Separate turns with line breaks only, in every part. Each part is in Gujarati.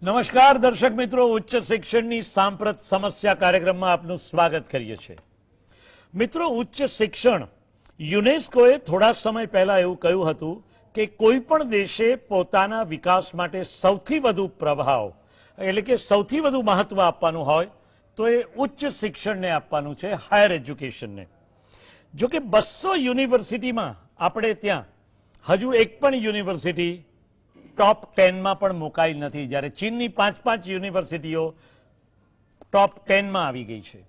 નમસ્કાર દર્શક મિત્રો, ઉચ્ચ શિક્ષણની સાંપ્રત સમસ્યા કાર્યક્રમમાં આપનું સ્વાગત કરીએ છીએ। મિત્રો, ઉચ્ચ શિક્ષણ યુનેસ્કોએ થોડા સમય પહેલા એવું કહ્યું હતું કે કોઈ પણ દેશે પોતાના વિકાસ માટે સૌથી વધુ પ્રભાવ એટલે કે સૌથી વધુ મહત્વ આપવાનું હોય તો એ ઉચ્ચ શિક્ષણને આપવાનું છે, હાયર એજ્યુકેશનને। જો કે 200 યુનિવર્સિટીમાં આપણે ત્યાં હજુ એક પણ યુનિવર્સિટી टॉप 10 में पण मुकाई नहीं, ज्यारे चीन की 5-5 यूनिवर्सिटीओ टॉप 10 में आवी गई है।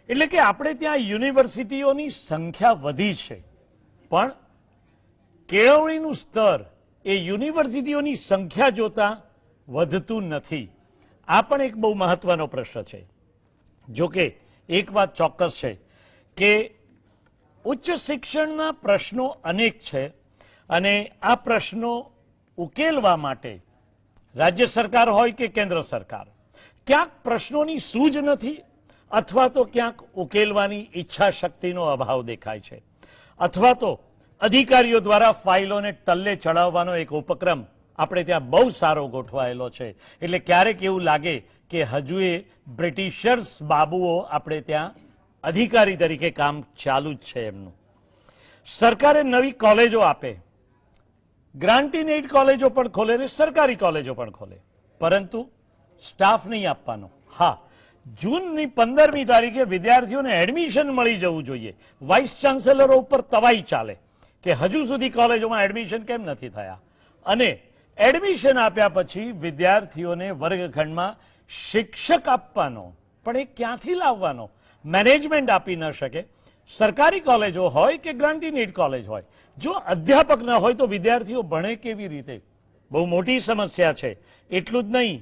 एटले के आपणे त्यां यूनिवर्सिटीओनी संख्या वधी छे पण केळवणीनुं स्तर ए यूनिवर्सिटीओनी संख्या जोता वधतुं नथी। आ पण एक बहु महत्वनो प्रश्न है। जो के एक बात चौक्कस है कि उच्च शिक्षणना प्रश्नों अनेक है अने आ प्रश्नों उकेलवा माटे राज्य सरकार होय के केंद्र सरकार क्यांक प्रश्नों सूझ नहीं अथवा तो क्यांक उकेलवानी इच्छा शक्तिनो अभाव देखाय छे अथवा तो अधिकारीओ द्वारा फाइलों ने टल्ले चढ़ाववानो एक उपक्रम आपणे त्यां बहु सारो गोठवायेलो छे। एटले क्यारेक एवुं लागे के हजुए ब्रिटिशर्स बाबुओ आपणे त्यां अधिकारी तरीके काम चालू ज छे एमनुं। सरकारे नवी कॉलेजो आपे, ग्रांटीन एड कॉलेजों पण खोले ने सरकारी कॉलेजों पण खोले, परंतु स्टाफ नहीं आपवानो। हाँ, जून की 15मी तारीखे विद्यार्थीओं ने एडमिशन मळी जवुं जोईए। वाइस चांसलरो पर तवाई चाले कि हजू सुधी कॉलेजों में एडमिशन केम नथी थया अने एडमिशन आप्या पछी विद्यार्थीओने वर्गखंडमां शिक्षक आपवानो पण ए क्यांथी लाववानो? मैनेजमेंट आपी न शके। सरकारी कॉलेजों होय के ग्रांटीन एड कॉलेज होय, जो अध्यापक न होय तो विद्यार्थीओ भणे केवी रीते? बहु मोटी समस्या है। एटलुं ज नहीं,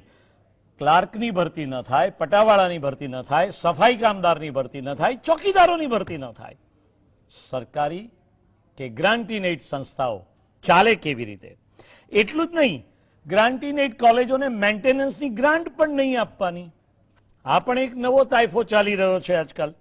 क्लार्कनी भरती न थाय, पटावाळानी भरती न थाय, सफाई कामदारनी भरती न थाय, चौकीदारोनी भरती न थाय। सरकारी के ग्रांटीन एड संस्थाओं चाले केवी रीते? एटलुं ज नहीं, ग्रांटीन एड कॉलेजोने मेंटेनन्सनी ग्रांट पण नहीं आपवानी। आ पण एक नवो ताइफो चाली रह्यो छे आजकाल।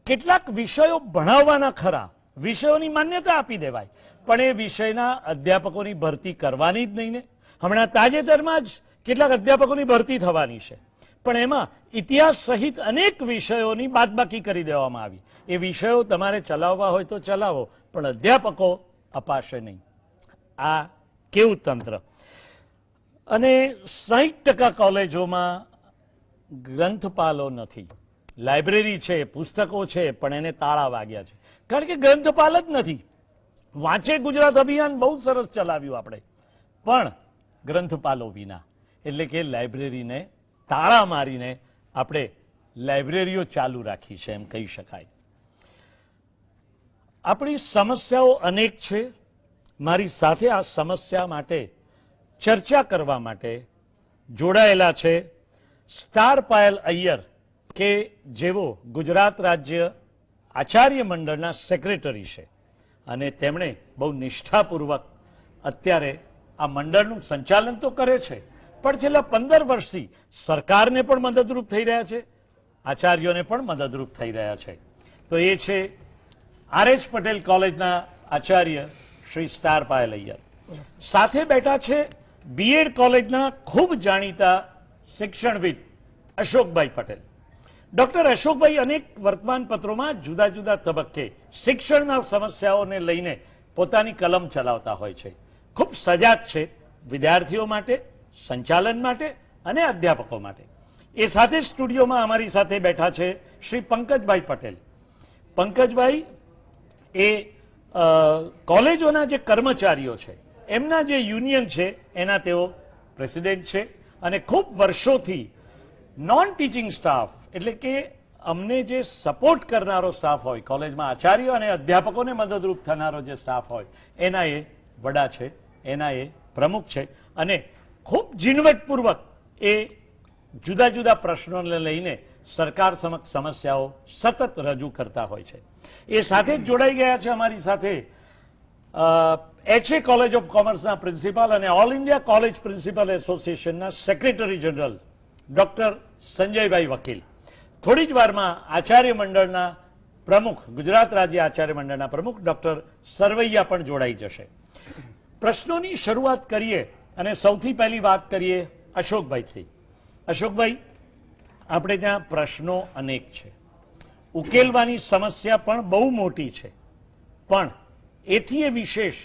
કેટલાક વિષયો ભણાવવાના ખરા, વિષયોની માન્યતા આપી દેવાય, પણ એ વિષયના અધ્યાપકોની ભરતી કરવાની જ નહીં ને। હમણાં તાજેતરમાં જ કેટલાક અધ્યાપકોની ભરતી થવાની છે, પણ એમાં ઇતિહાસ સહિત અનેક વિષયોની બાદબાકી કરી દેવામાં આવી। એ વિષયો તમારે ચલાવવા હોય તો ચલાવો, પણ અધ્યાપકો અપાશે નહીં। આ કેવું તંત્ર? અને 60% કોલેજોમાં ગ્રંથપાલો નથી। लाइब्रेरी है, पुस्तकों है, पण एने ताळा वाग्या छे, कारण के ग्रंथपाल ज नथी। वांचे गुजरात अभियान बहुत सरस चलाव्युं आपणे, पण ग्रंथपालो विना, एटले के लाइब्रेरी ने ताळा मारीने आपणे लाइब्रेरीओ चालू राखी छे एम कही शकाय। आपणी समस्याओ अनेक छे। मारी साथे आ समस्या माटे चर्चा करवा माटे जोड़ायेला छे स्टार पायल अय्यर के जेवो गुजरात राज्य आचार्य मंडलना सेक्रेटरी है अने तेमणे बहु निष्ठापूर्वक अत्यारे आ मंडलनुं संचालन तो करे छे, पण छेल्ला 15 वर्षथी सरकारने पण मददरूप थई रह्या छे, आचार्योने पण मददरूप थई रह्या छे। तो ये छे आर.एच. पटेल कॉलेजना आचार्य श्री स्टार पायल अय्यर। साथे बैठा छे बीएड कॉलेजना खूब जाणीता शिक्षणविद अशोकभाई पटेल। डॉक्टर अशोकभाई अनेक वर्तमान पत्रों में जुदा जुदा तबक्के शिक्षण समस्याओं ने लईने पोतानी कलम चलावता होय छे। खूब सजाग छे विद्यार्थीओ माटे, संचालन माटे अने अध्यापकों माटे। ए साथे स्टूडियो में अमारी साथे बैठा छे श्री पंकजभाई पटेल। पंकजभाई ए कॉलेजोना जे कर्मचारीओ छे एमना जे यूनियन छे एना तेओ प्रेसिडेंट छे अने खूब वर्षोथी नॉन टीचिंग स्टाफ एटले के अमने जे सपोर्ट करनारो स्टाफ होय, कॉलेज में आचार्य अने अध्यापकों ने मददरूप थनारो जे स्टाफ होय एना ए वडा छे, एना ए प्रमुख छे अने खूब झीणवटपूर्वक ए जुदा जुदा प्रश्नों ने लईने सरकार समक्ष समस्याओं सतत रजू करता होय छे। ए साथे जोड़ाई गया छे अमारी साथे एच.ए. कॉलेज ऑफ कॉमर्सना प्रिंसिपल अने ऑल इंडिया कॉलेज प्रिंसिपल एसोसिएशनना secretary general doctor Sanjaybhai Vakil. थोड़ी ज वारमां आचार्य मंडलना प्रमुख, गुजरात राज्य आचार्य मंडलना प्रमुख डॉक्टर सरवैया पण जोड़ाई जशे। प्रश्नों की शुरुआत करिए अने सौथी पहली बात करिए અશોકભાઈથી. અશોકભાઈ, આપણે ત્યાં પ્રશ્નો અનેક છે, ઉકેલવાની સમસ્યા પણ બહુ મોટી છે, પણ એથી એ વિશેષ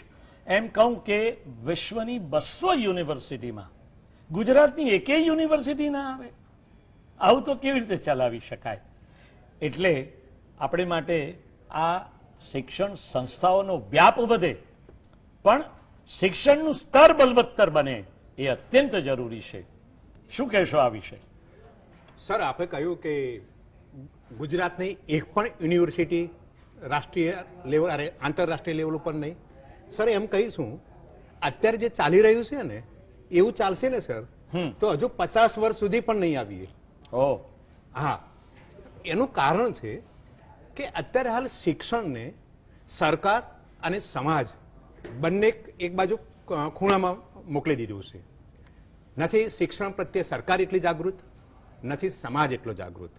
એમ કહું કે વિશ્વની 200 યુનિવર્સિટીમાં ગુજરાતની એકેય યુનિવર્સિટી ના આવે, આવું તો કેવી રીતે ચલાવી શકાય? એટલે આપણે માટે આ શિક્ષણ સંસ્થાઓનો વ્યાપ વધે પણ શિક્ષણનું સ્તર બલવત્તર બને એ અત્યંત જરૂરી છે. શું કહેશો આ વિશે?
સર, આપે કહ્યું કે ગુજરાતની એક પણ યુનિવર્સિટી રાષ્ટ્રીય લેવલ અરે આંતરરાષ્ટ્રીય લેવલ ઉપર નહીં. સર, એમ કહીશું અત્યારે જે ચાલી રહ્યું છે ને એવું ચાલશે ને સર તો હજુ 50 વર્ષ સુધી પણ નહીં આવીએ. હા, એનું કારણ છે કે અત્યારે હાલ શિક્ષણને સરકાર અને સમાજ બંને એક બાજુ ખૂણામાં મોકલી દીધું છે. નથી શિક્ષણ પ્રત્યે સરકાર એટલી જાગૃત, નથી સમાજ એટલો જાગૃત.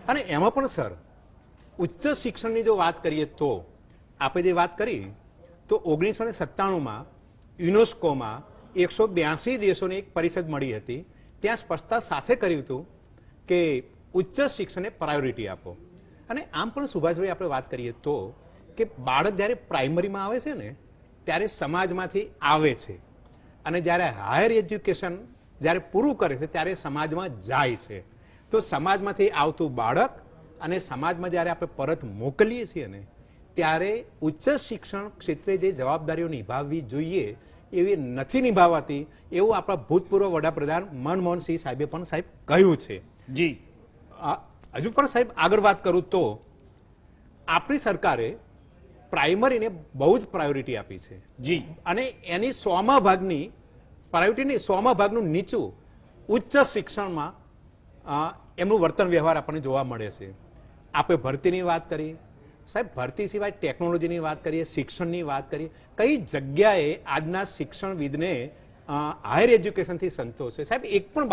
અને એમાં પણ સર ઉચ્ચ શિક્ષણની જો વાત કરીએ તો આપણે જે વાત કરી તો 1997માં યુનેસ્કોમાં 182 દેશોની એક પરિષદ મળી હતી. ત્યાં સ્પષ્ટતા સાથે કર્યું હતું કે ઉચ્ચ શિક્ષણને પ્રાયોરિટી આપો. અને આમ પણ સુભાષભાઈ આપણે વાત કરીએ તો કે બાળક જ્યારે પ્રાઇમરીમાં આવે છે ને ત્યારે સમાજમાંથી આવે છે અને જ્યારે હાયર એજ્યુકેશન જ્યારે પૂરું કરે છે ત્યારે સમાજમાં જાય છે. તો સમાજમાંથી આવતું બાળક અને સમાજમાં જ્યારે આપણે પરત મોકલીએ છીએ ને ત્યારે ઉચ્ચ શિક્ષણ ક્ષેત્રે જે જવાબદારીઓ નિભાવવી જોઈએ એવી નથી નિભાવાતી એવું આપણા ભૂતપૂર્વ વડાપ્રધાન મનમોહનસિંહ સાહેબે પણ સાહેબ કહ્યું છે.
જી,
હજુ પણ સાહેબ આગળ વાત કરું તો આપણી સરકારે પ્રાઇમરીને બહુ જ પ્રાયોરિટી આપી છે.
જી,
અને એની 100મા ભાગની પ્રાયોરિટીની 100મા ભાગનું નીચું ઉચ્ચ શિક્ષણમાં એમનું વર્તન વ્યવહાર આપણને જોવા મળે છે. આપણે ભરતીની વાત કરી સાહેબ, ભરતી સિવાય ટેકનોલોજીની વાત કરીએ, શિક્ષણની વાત કરીએ, કઈ જગ્યાએ આજના શિક્ષણવિદને હાયર એજ્યુકેશનથી સંતોષ છે સાહેબ? એક પણ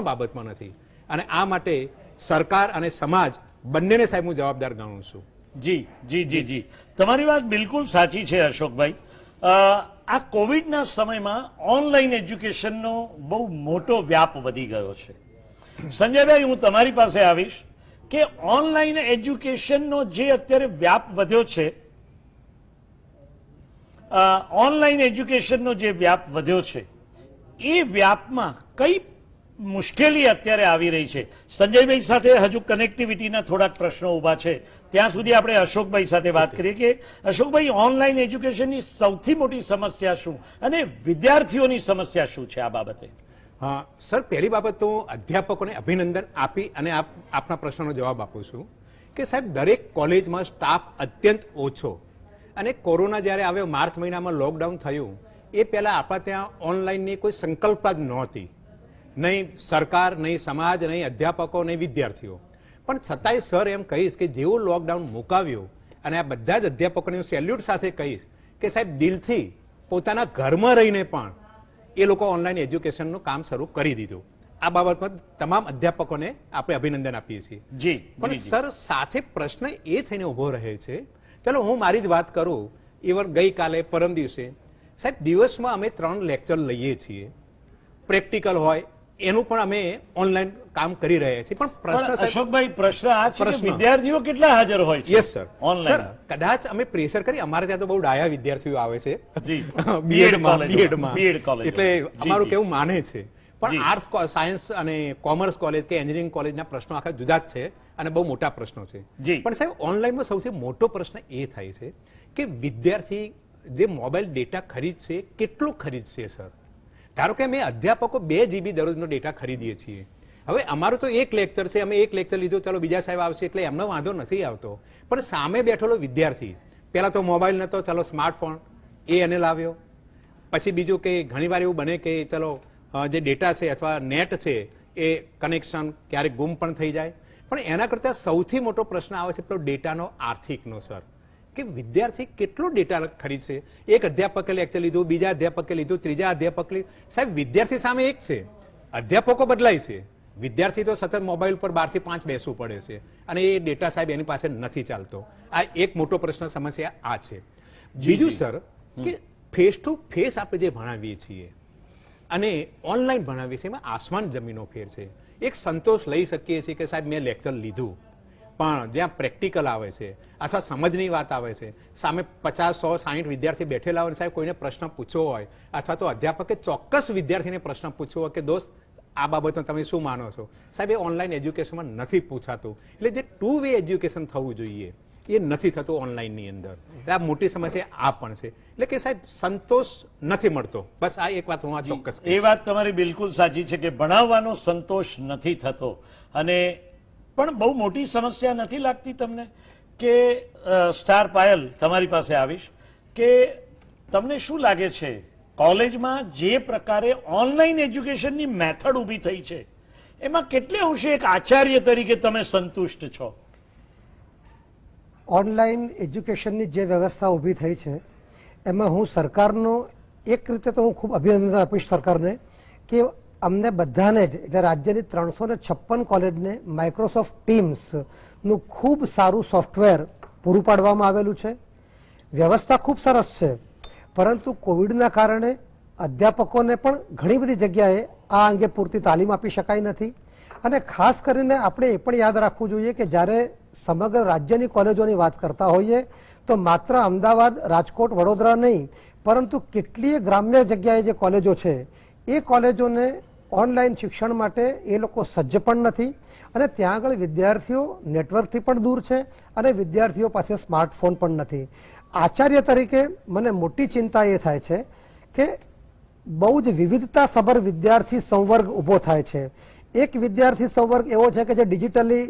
બાબતમાં નથી. અને આ માટે સરકાર અને સમાજ બંનેને સાહેબ હું જવાબદાર ગણું છું.
જી જી જી જી, તમારી વાત બિલકુલ સાચી છે અશોકભાઈ. આ કોવિડના સમયમાં ઓનલાઈન એજ્યુકેશનનો બહુ મોટો વ્યાપ વધી ગયો છે. સંજયભાઈ, હું તમારી પાસે આવીશ કે ઓનલાઈન એજ્યુકેશનનો જે અત્યારે વ્યાપ વધ્યો છે, એ વ્યાપમાં કઈ મુશ્કેલી અત્યારે આવી રહી છે? સંજયભાઈ સાથે હજુ કનેક્ટિવિટીના થોડાક પ્રશ્નો ઊભા છે, ત્યાં સુધી આપણે અશોકભાઈ સાથે વાત કરીએ કે અશોકભાઈ, ઓનલાઈન એજ્યુકેશનની સૌથી મોટી સમસ્યા શું અને વિદ્યાર્થીઓની સમસ્યા શું છે આ બાબતે?
હા સર, પહેલી બાબત તો અધ્યાપકોને અભિનંદન આપી અને આપના પ્રશ્નનો જવાબ આપું છું કે સાહેબ દરેક કોલેજમાં સ્ટાફ અત્યંત ઓછો. અને કોરોના જ્યારે આવ્યો માર્ચ મહિનામાં લોકડાઉન થયું એ પહેલા આપણા ત્યાં ઓનલાઈનની કોઈ સંકલ્પ જ નહોતી, નહીં સરકાર, નહીં સમાજ, નહીં અધ્યાપકો, નહીં વિદ્યાર્થીઓ. પણ છતાંય સર એમ કહીશ કે જેવું લોકડાઉન મુકાવ્યું અને આ બધા જ અધ્યાપકોને હું સેલ્યુટ સાથે કહીશ કે સાહેબ દિલથી પોતાના ઘરમાં રહીને પણ એ લોકો ઓનલાઈન એજ્યુકેશનનું કામ શરૂ કરી દીધું. આ બાબતમાં તમામ અધ્યાપકોને આપણે અભિનંદન આપીએ છીએ.
જી,
પણ સર સાથે પ્રશ્ન એ થઈને ઉભો રહે છે, ચલો હું મારી જ વાત કરું, ઇવન ગઈકાલે પરમ દિવસે સાહેબ દિવસમાં અમે 3 લેક્ચર લઈએ છીએ. પ્રેક્ટિકલ હોય એનું પણ અમે ઓનલાઈન કામ કરી રહ્યા છીએ. પણ પ્રશ્ન
અશોકભાઈ, પ્રશ્ન આ છે કે વિદ્યાર્થીઓ કેટલા હાજર હોય છે?
યસ સર, ઓનલાઈન કદાચ અમે પ્રેશર કરી, અમારે ત્યાં તો બહુ ડાયા વિદ્યાર્થીઓ આવે છે બીએડમાં, એટલે અમારું કેવું માને છે. પણ આર્ટ્સ, સાયન્સ અને કોમર્સ કોલેજ કે એન્જિનિયરિંગ કોલેજના પ્રશ્નો આખા જુદા જ છે અને બહુ મોટા પ્રશ્નો છે. પણ સાહેબ ઓનલાઈનમાં સૌથી મોટો પ્રશ્ન એ થાય છે કે વિદ્યાર્થી જે મોબાઈલ ડેટા ખરીદશે કેટલો ખરીદશે સર? ધારો કે અમે અધ્યાપકો 2 GB દરરોજનો ડેટા ખરીદીએ છીએ. હવે અમારું તો એક લેક્ચર છે, અમે એક લેક્ચર લીધો, ચલો બીજા સાહેબ આવશે એટલે એમનો વાંધો નથી આવતો. પણ સામે બેઠેલો વિદ્યાર્થી પહેલા તો મોબાઈલ નતો, ચલો સ્માર્ટફોન એ એને લાવ્યો. પછી બીજું કે ઘણીવાર એવું બને કે ચલો જે ડેટા છે અથવા નેટ છે એ કનેક્શન ક્યારેક ગુમ પણ થઈ જાય. પણ એના કરતાં સૌથી મોટો પ્રશ્ન આવે છે પેલો ડેટાનો આર્થિકનો સર, કે વિદ્યાર્થી કેટલો ડેટા ખરીદશે? એક અધ્યાપકે લેક્ચર લીધું, બીજા અધ્યાપકે લીધું, ત્રીજા અધ્યાપકે લીધું. સાહેબ વિદ્યાર્થી સામે એક છે, અધ્યાપકો બદલાય છે, વિદ્યાર્થી તો સતત મોબાઈલ પર 12 થી 5 બેસવું પડે છે અને એ ડેટા સાહેબ એની પાસે નથી ચાલતો. આ એક મોટો પ્રશ્ન સમસ્યા આ છે. બીજું સર કે ફેસ ટુ ફેસ આપણે જે ભણાવીએ છીએ અને ઓનલાઈન ભણાવીએ છીએ એમાં આસમાન જમીનો ફેર છે. એક સંતોષ લઈ શકીએ છીએ કે સાહેબ મેં લેક્ચર લીધું, પણ જ્યાં પ્રેક્ટિકલ આવે છે અથવા સમજની વાત આવે છે, સામે 50, 100, 60 વિદ્યાર્થી બેઠેલા હોય, સાહેબ કોઈને પ્રશ્ન પૂછવો હોય અથવા તો અધ્યાપકે ચોક્કસ વિદ્યાર્થીને પ્રશ્ન પૂછવો હોય કે દોસ્ત આ બાબતમાં તમે શું માનો છો, સાહેબ એ ઓનલાઈન એજ્યુકેશનમાં નથી પૂછાતું. એટલે જે 2 વે એજ્યુકેશન થવું જોઈએ એ નથી થતું ઓનલાઈનની અંદર. આ મોટી સમસ્યા આ પણ છે. એટલે કે સાહેબ સંતોષ નથી મળતો. બસ આ એક વાત હું આ ચોક્કસ
એ વાત તમારી બિલકુલ સાચી છે કે ભણાવવાનો સંતોષ નથી થતો. અને પણ બહુ મોટી સમસ્યા નથી લાગતી તમને કે સ્ટાર પાયલ તમારી પાસે આવીશ કે તમને શું લાગે છે કોલેજમાં જે પ્રકારે ઓનલાઈન એજ્યુકેશનની મેથડ ઊભી થઈ છે એમાં કેટલે અંશે એક આચાર્ય તરીકે તમે સંતુષ્ટ છો?
ઓનલાઈન એજ્યુકેશનની જે વ્યવસ્થા ઊભી થઈ છે એમાં હું સરકારનો એક રીતે તો હું ખૂબ અભિનંદન આપીશ સરકારને કે અમને બધાને જ એટલે રાજ્યની 356 કોલેજને માઇક્રોસોફ્ટ ટીમ્સનું ખૂબ સારું સોફ્ટવેર પૂરું પાડવામાં આવેલું છે. વ્યવસ્થા ખૂબ સરસ છે, પરંતુ કોવિડના કારણે અધ્યાપકોને પણ ઘણી બધી જગ્યાએ આ અંગે પૂરતી તાલીમ આપી શકાઈ નથી. અને ખાસ કરીને આપણે એ પણ યાદ રાખવું જોઈએ કે જ્યારે સમગ્ર રાજ્યની કોલેજોની વાત કરતા હોઈએ તો માત્ર અમદાવાદ, રાજકોટ, વડોદરા નહીં, પરંતુ કેટલીય ગ્રામ્ય જગ્યાએ જે કોલેજો છે એ કોલેજોને ઓનલાઈન શિક્ષણ માટે એ લોકો સજ્જ પણ નથી. અને ત્યાં આગળ વિદ્યાર્થીઓ નેટવર્કથી પણ દૂર છે અને વિદ્યાર્થીઓ પાસે સ્માર્ટફોન પણ નથી. આચાર્ય તરીકે મને મોટી ચિંતા એ થાય છે કે બહુ જ વિવિધતાસભર વિદ્યાર્થી સંવર્ગ ઊભો થાય છે. એક વિદ્યાર્થી સંવર્ગ એવો છે કે જે ડિજિટલી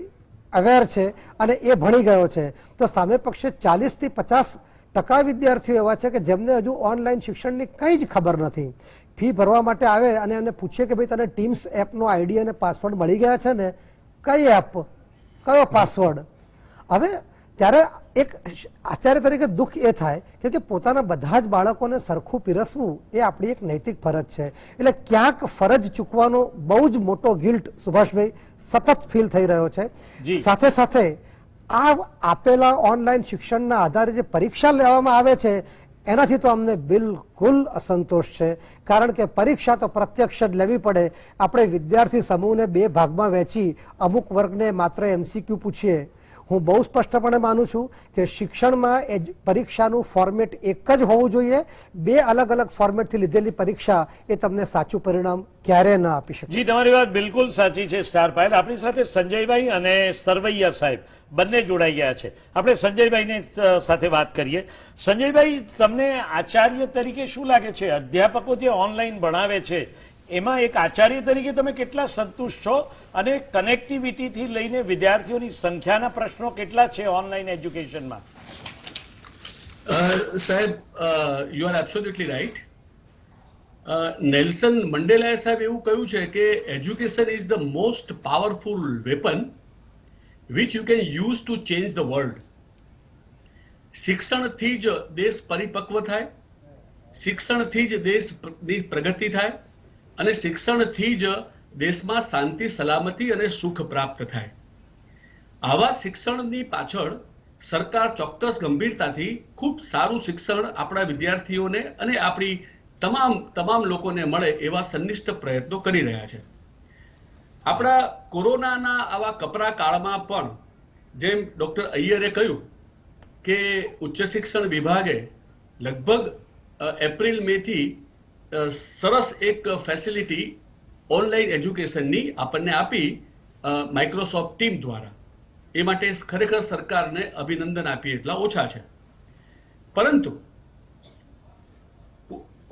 અવેર છે અને એ ભણી ગયો છે, તો સામે પક્ષે 40 થી 50% વિદ્યાર્થીઓ એવા છે કે જેમને હજુ ઓનલાઈન શિક્ષણની કંઈ જ ખબર નથી. ફી ભરવા માટે આવે અને એને પૂછે કે ભાઈ તને ટીમ્સ એપનો આઈડી અને પાસવર્ડ મળી ગયા છે ને, કઈ એપ, કયો પાસવર્ડ? હવે ત્યારે એક આચાર્ય તરીકે દુઃખ એ થાય કે પોતાના બધા જ બાળકોને સરખું પીરસવું એ આપણી એક નૈતિક ફરજ છે. એટલે ક્યાંક ફરજ ચૂકવાનો બહુ જ મોટો ગિલ્ટ સુભાષભાઈ સતત ફીલ થઈ રહ્યો છે. સાથે સાથે આ આપેલા ઓનલાઈન શિક્ષણના આધારે જે પરીક્ષા લેવામાં આવે છે એનાથી તો અમને બિલકુલ અસંતોષ છે. કારણ કે પરીક્ષા તો પ્રત્યક્ષ જ લેવી પડે. આપણે વિદ્યાર્થી સમૂહને 2 ભાગમાં વહેંચી અમુક વર્ગને માત્ર MCQ પૂછીએ. હું બહુ સ્પષ્ટપણે માનું છું કે શિક્ષણમાં પરીક્ષાનું ફોર્મેટ એક જ હોવું જોઈએ. 2 અલગ અલગ ફોર્મેટથી લીધેલી પરીક્ષા એ તમને સાચું પરિણામ ક્યારે ન આપી શકે.
જી, તમારી વાત બિલકુલ સાચી છે સ્ટાર પાયલ. આપણી સાથે સંજયભાઈ અને સરવૈયા સાહેબ બંને જોડાઈ ગયા છે. આપણે સંજયભાઈને સાથે વાત કરીએ. સંજયભાઈ, તમને આચાર્ય તરીકે શું લાગે છે અધ્યાપકો જે ઓનલાઈન ભણાવે છે એમાં એક આચાર્ય તરીકે તમે કેટલા સંતુષ્ટ છો? અને કનેક્ટિવિટીથી લઈને વિદ્યાર્થીઓની સંખ્યાના પ્રશ્નો કેટલા છે ઓનલાઈન એજ્યુકેશનમાં?
સાહેબ, you are absolutely right. Nelson મંડેલાએ સાહેબ એવું કહ્યું છે કે education is the most powerful weapon which you can use to change the world. શિક્ષણથી જ દેશ પરિપક્વ થાય, શિક્ષણથી જ દેશની પ્રગતિ થાય અને શિક્ષણથી જ દેશમાં શાંતિ, સલામતી અને સુખ પ્રાપ્ત થાય. આવા શિક્ષણની પાછળ સરકાર ચોક્કસ ગંભીરતાથી ખૂબ સારું શિક્ષણ આપણા વિદ્યાર્થીઓને અને આપણી તમામ લોકોને મળે એવા સંનિષ્ઠ પ્રયત્નો કરી રહ્યા છે. આપણા કોરોનાના આવા કપરા કાળમાં પણ જેમ ડોક્ટર અય્યરે કહ્યું કે ઉચ્ચ શિક્ષણ વિભાગે લગભગ એપ્રિલ મેથી સરસ એક ફેસિલિટી ઓનલાઈન એજ્યુકેશનની આપણને આપી માઇક્રોસોફ્ટ ટીમ દ્વારા. એ માટે ખરેખર સરકારને અભિનંદન આપીએ એટલા ઓછા છે. પરંતુ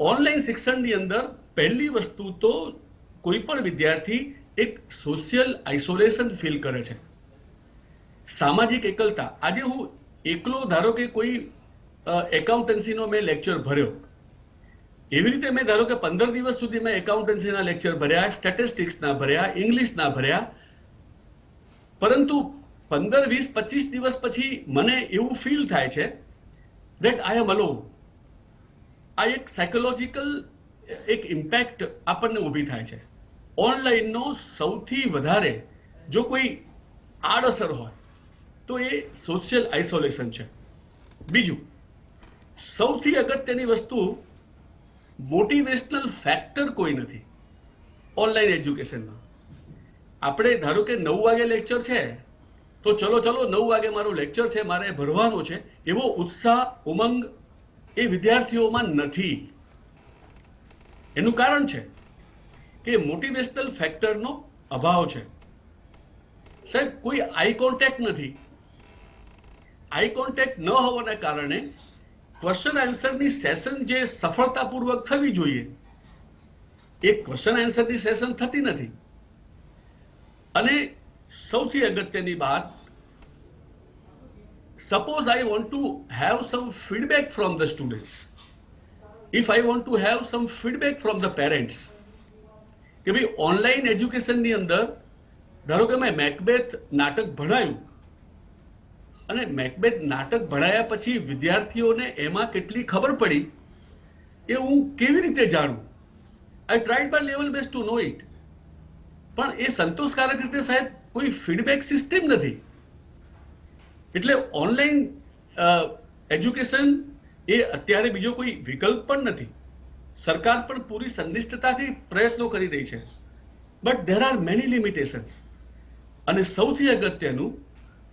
ઓનલાઈન શિક્ષણની અંદર પહેલી વસ્તુ તો કોઈ પણ વિદ્યાર્થી એક સોશિયલ આઇસોલેશન ફીલ કરે છે, સામાજિક એકલતા. આજે હું એકલો ધારો કે કોઈ એકાઉન્ટન્સીનો મેં લેક્ચર ભર્યો, એવી રીતે મેં ધારો કે 15 દિવસ સુધી મેં એકાઉન્ટન્સીના લેક્ચર ભર્યા, સ્ટેટિસ્ટિક્સના ભર્યા, ઇંગ્લિશના ભર્યા, પરંતુ 15, 20, 25 દિવસ પછી મને એવું ફીલ થાય છે that I am alone. આ એક સાયકોલોજીકલ એક ઇમ્પેક્ટ આપણને ઊભી થાય છે. ઓનલાઈનનો સૌથી વધારે જો કોઈ આડઅસર હોય તો એ સોશિયલ આઇસોલેશન છે. બીજું સૌથી અગત્યની વસ્તુ મોટિવેશનલ ફેક્ટર કોઈ નથી ઓનલાઈન એજ્યુકેશનમાં. આપણે ધારો કે 9 વાગે લેક્ચર છે તો ચલો 9 વાગે મારો લેક્ચર છે, મારે ભરવાનો છે, એવો ઉત્સાહ ઉમંગ એ વિદ્યાર્થીઓમાં નથી. એનું કારણ છે કે મોટિવેશનલ ફેક્ટરનો અભાવ છે. સાહેબ, કોઈ આઈ કોન્ટેક્ટ નથી. આઈ કોન્ટેક્ટ ન હોવાના કારણે ક્વેશ્ચન આન્સરની સેશન જે સફળતાપૂર્વક થવી જોઈએ એ ક્વેશ્ચન આન્સરની સેશન થતી નથી. અને સૌથી અગત્યની વાત, suppose I want to have sum feedback from the students, if I want to have sum feedback from the parents, કે ભાઈ ઓનલાઈન એજ્યુકેશનની અંદર ધારો કે મેં મેકબેથ નાટક ભણાયું અને મેકબેથ નાટક ભણાયા પછી વિદ્યાર્થીઓને એમાં કેટલી ખબર પડી એ હું કેવી રીતે જાણું? I tried by level best to know it. પણ એ સંતોષકારક રીતે સાહેબ કોઈ ફીડબેક સિસ્ટમ નથી. એટલે ઓનલાઈન એજ્યુકેશન એ અત્યારે બીજો કોઈ વિકલ્પ પણ નથી. સરકાર પણ પૂરી સંનિષ્ઠતાથી પ્રયત્નો કરી રહી છે, but there are many limitations. અને સૌથી અગત્યનું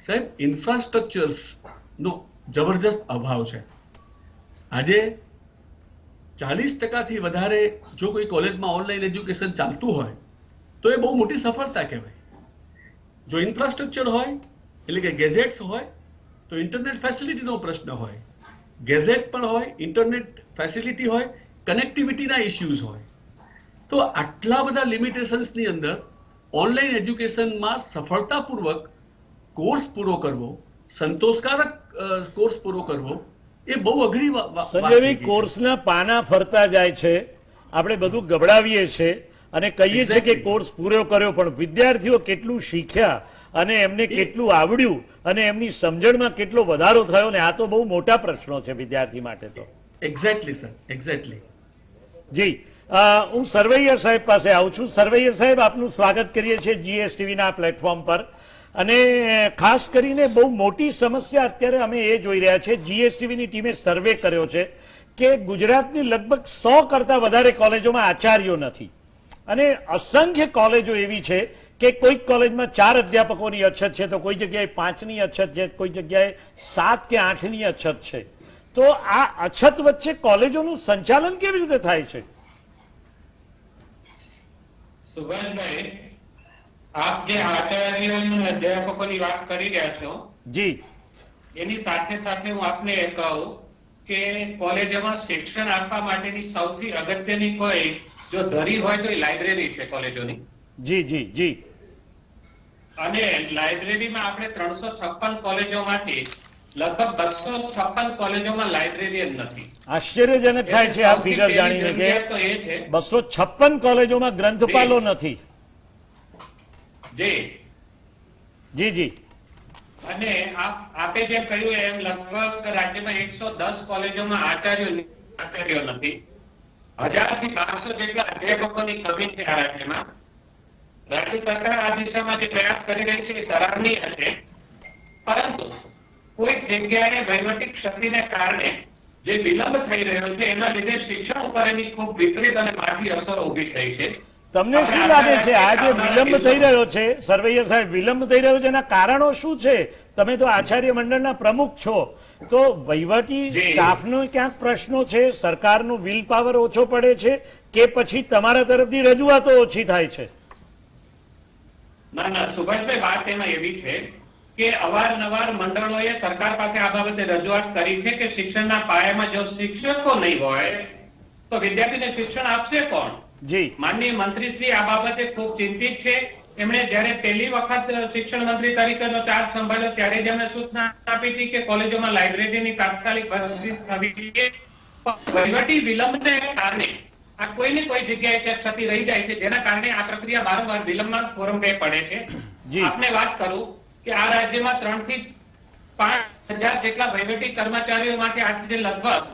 સાહેબ, ઇન્ફ્રાસ્ટ્રક્ચર્સ નો જબરજસ્ત અભાવ છે. આજે 40% વધારે જો કોઈ કોલેજમાં ઓનલાઈન એજ્યુકેશન ચાલતું હોય તો એ બહુ મોટી સફળતા કહેવાય. જો ઇન્ફ્રાસ્ટ્રક્ચર હોય એટલે કે ગેઝેટ્સ હોય તો ઇન્ટરનેટ ફેસિલિટીનો પ્રશ્ન હોય, ગેઝેટ પણ હોય, ઇન્ટરનેટ ફેસિલિટી હોય, કનેક્ટિવિટીના ઇશ્યુઝ હોય, તો આટલા બધા લિમિટેશન્સની અંદર ઓનલાઈન એજ્યુકેશનમાં સફળતાપૂર્વક કોર્સ પૂરો કરવો, સંતોષકારક કોર્સ પૂરો કરવો એ બહુ અઘરી વાત
સંજયભાઈ, કોર્સના પાના ફરતા જાય છે, આપણે બધું ગબડાવીએ છીએ અને કહીએ છીએ કે કોર્સ પૂરો કર્યો, પણ વિદ્યાર્થીઓ કેટલું શીખ્યા અને એમને કેટલું આવડ્યું અને એમની સમજણમાં કેટલો વધારો થયો ને, આ તો બહુ મોટા પ્રશ્નો છે વિદ્યાર્થી માટે તો.
Exactly sir, exactly.
જી, હું સરવૈયા સાહેબ પાસે આવું છું. સરવૈયા સાહેબ, આપનું સ્વાગત કરીએ છીએ જીએસટીવીના પ્લેટફોર્મ પર. અને ખાસ કરીને બહુ મોટી સમસ્યા અત્યારે અમે એ જોઈ રહ્યા છે, જીએસટીવીની ટીમે સર્વે કર્યો છે કે ગુજરાતની લગભગ 100 કરતાં વધારે કોલેજોમાં આચાર્યો નથી. અને અસંખ્ય કોલેજો એવી છે કે કોઈક કોલેજમાં 4 અધ્યાપકોની અછત છે, તો કોઈ જગ્યાએ 5ની અછત છે, કોઈ જગ્યાએ 7 કે 8ની અછત છે. તો આ અછત વચ્ચે કોલેજોનું સંચાલન કેવી રીતે થાય છે?
સુભાષભાઈ, આપ જે આચાર્ય અને અધ્યાપકોની વાત કરી રહ્યા છો,
જી,
એની સાથે સાથે હું આપને એ કહું કે કોલેજોમાં શિક્ષણ આપવા માટેની સૌથી અગત્યની કોઈ જો ધરી હોય તો એ લાઇબ્રેરી છે કોલેજોની.
જી જી જી.
અને લાઇબ્રેરીમાં આપણે 356 કોલેજોમાંથી લગભગ 256 કોલેજોમાં લાઇબ્રેરી જ નથી.
આશ્ચર્યજનક થાય છે આ ફિગર જાણીને કે 256 કોલેજોમાં ગ્રંથપાલો નથી. જી જી.
અને આપે જે કહ્યું એમ લગભગ રાજ્યમાં 110 કોલેજોમાં આચાર્યો નથી. 1000 થી 1200 જેટલા અધ્યાપકોની કમી છે આ રાજ્યમાં. રાજ્ય સરકાર આ દિશામાં જે પ્રયાસ કરી રહી છે એ સરાહનીય છે, પરંતુ કોઈ જગ્યાએ વહીવટી ક્ષતિને કારણે જે વિલંબ થઈ રહ્યો છે એના લીધે શિક્ષણ ઉપર એની ખૂબ વિપરીત અને માઠી અસરો ઉભી થઈ છે.
તમને શું લાગે છે આ જે વિલંબ થઈ રહ્યો છે, સરવૈયા સાહેબ, વિલંબ થઈ રહ્યો છે એના કારણો શું છે? તમે તો આચાર્ય મંડળના પ્રમુખ છો, તો વહીવટી સ્ટાફનો ક્યાંક પ્રશ્નો છે, સરકારનો વિલ પાવર ઓછો પડે છે કે પછી તમારા તરફથી રજૂઆતો ઓછી થાય છે?
ના સુભાષભાઈ, વાત એમાં એવી છે કે અવારનવાર મંડળોએ સરકાર પાસે આ બાબતે રજૂઆત કરી છે કે શિક્ષણના પાયામાં જો શિક્ષકો નહીં હોય તો વિદ્યાર્થીને શિક્ષણ આપશે કોણ?
જી,
માનનીય મંત્રીશ્રી આ બાબતે ખૂબ ચિંતિત છે. એમણે જ્યારે પહેલી વખત શિક્ષણ મંત્રી તરીકેનો ચાર્જ સંભાળ્યો ત્યારે જ એમણે સૂચના આપી હતી કે કોલેજોમાં લાઇબ્રેરીની તાત્કાલિક ભરતી થવી જોઈએ. વહીવટી વિલંબને કારણે આ કોઈને કોઈ જગ્યાએ ક્ષતિ રહી જાય છે, જેના કારણે આ પ્રક્રિયા વારંવાર વિલંબમાં ફોરમે પડે છે. આપને વાત કરું કે આ રાજ્યમાં 3 થી 5000 જેટલા વહીવટી કર્મચારીઓમાંથી આજે લગભગ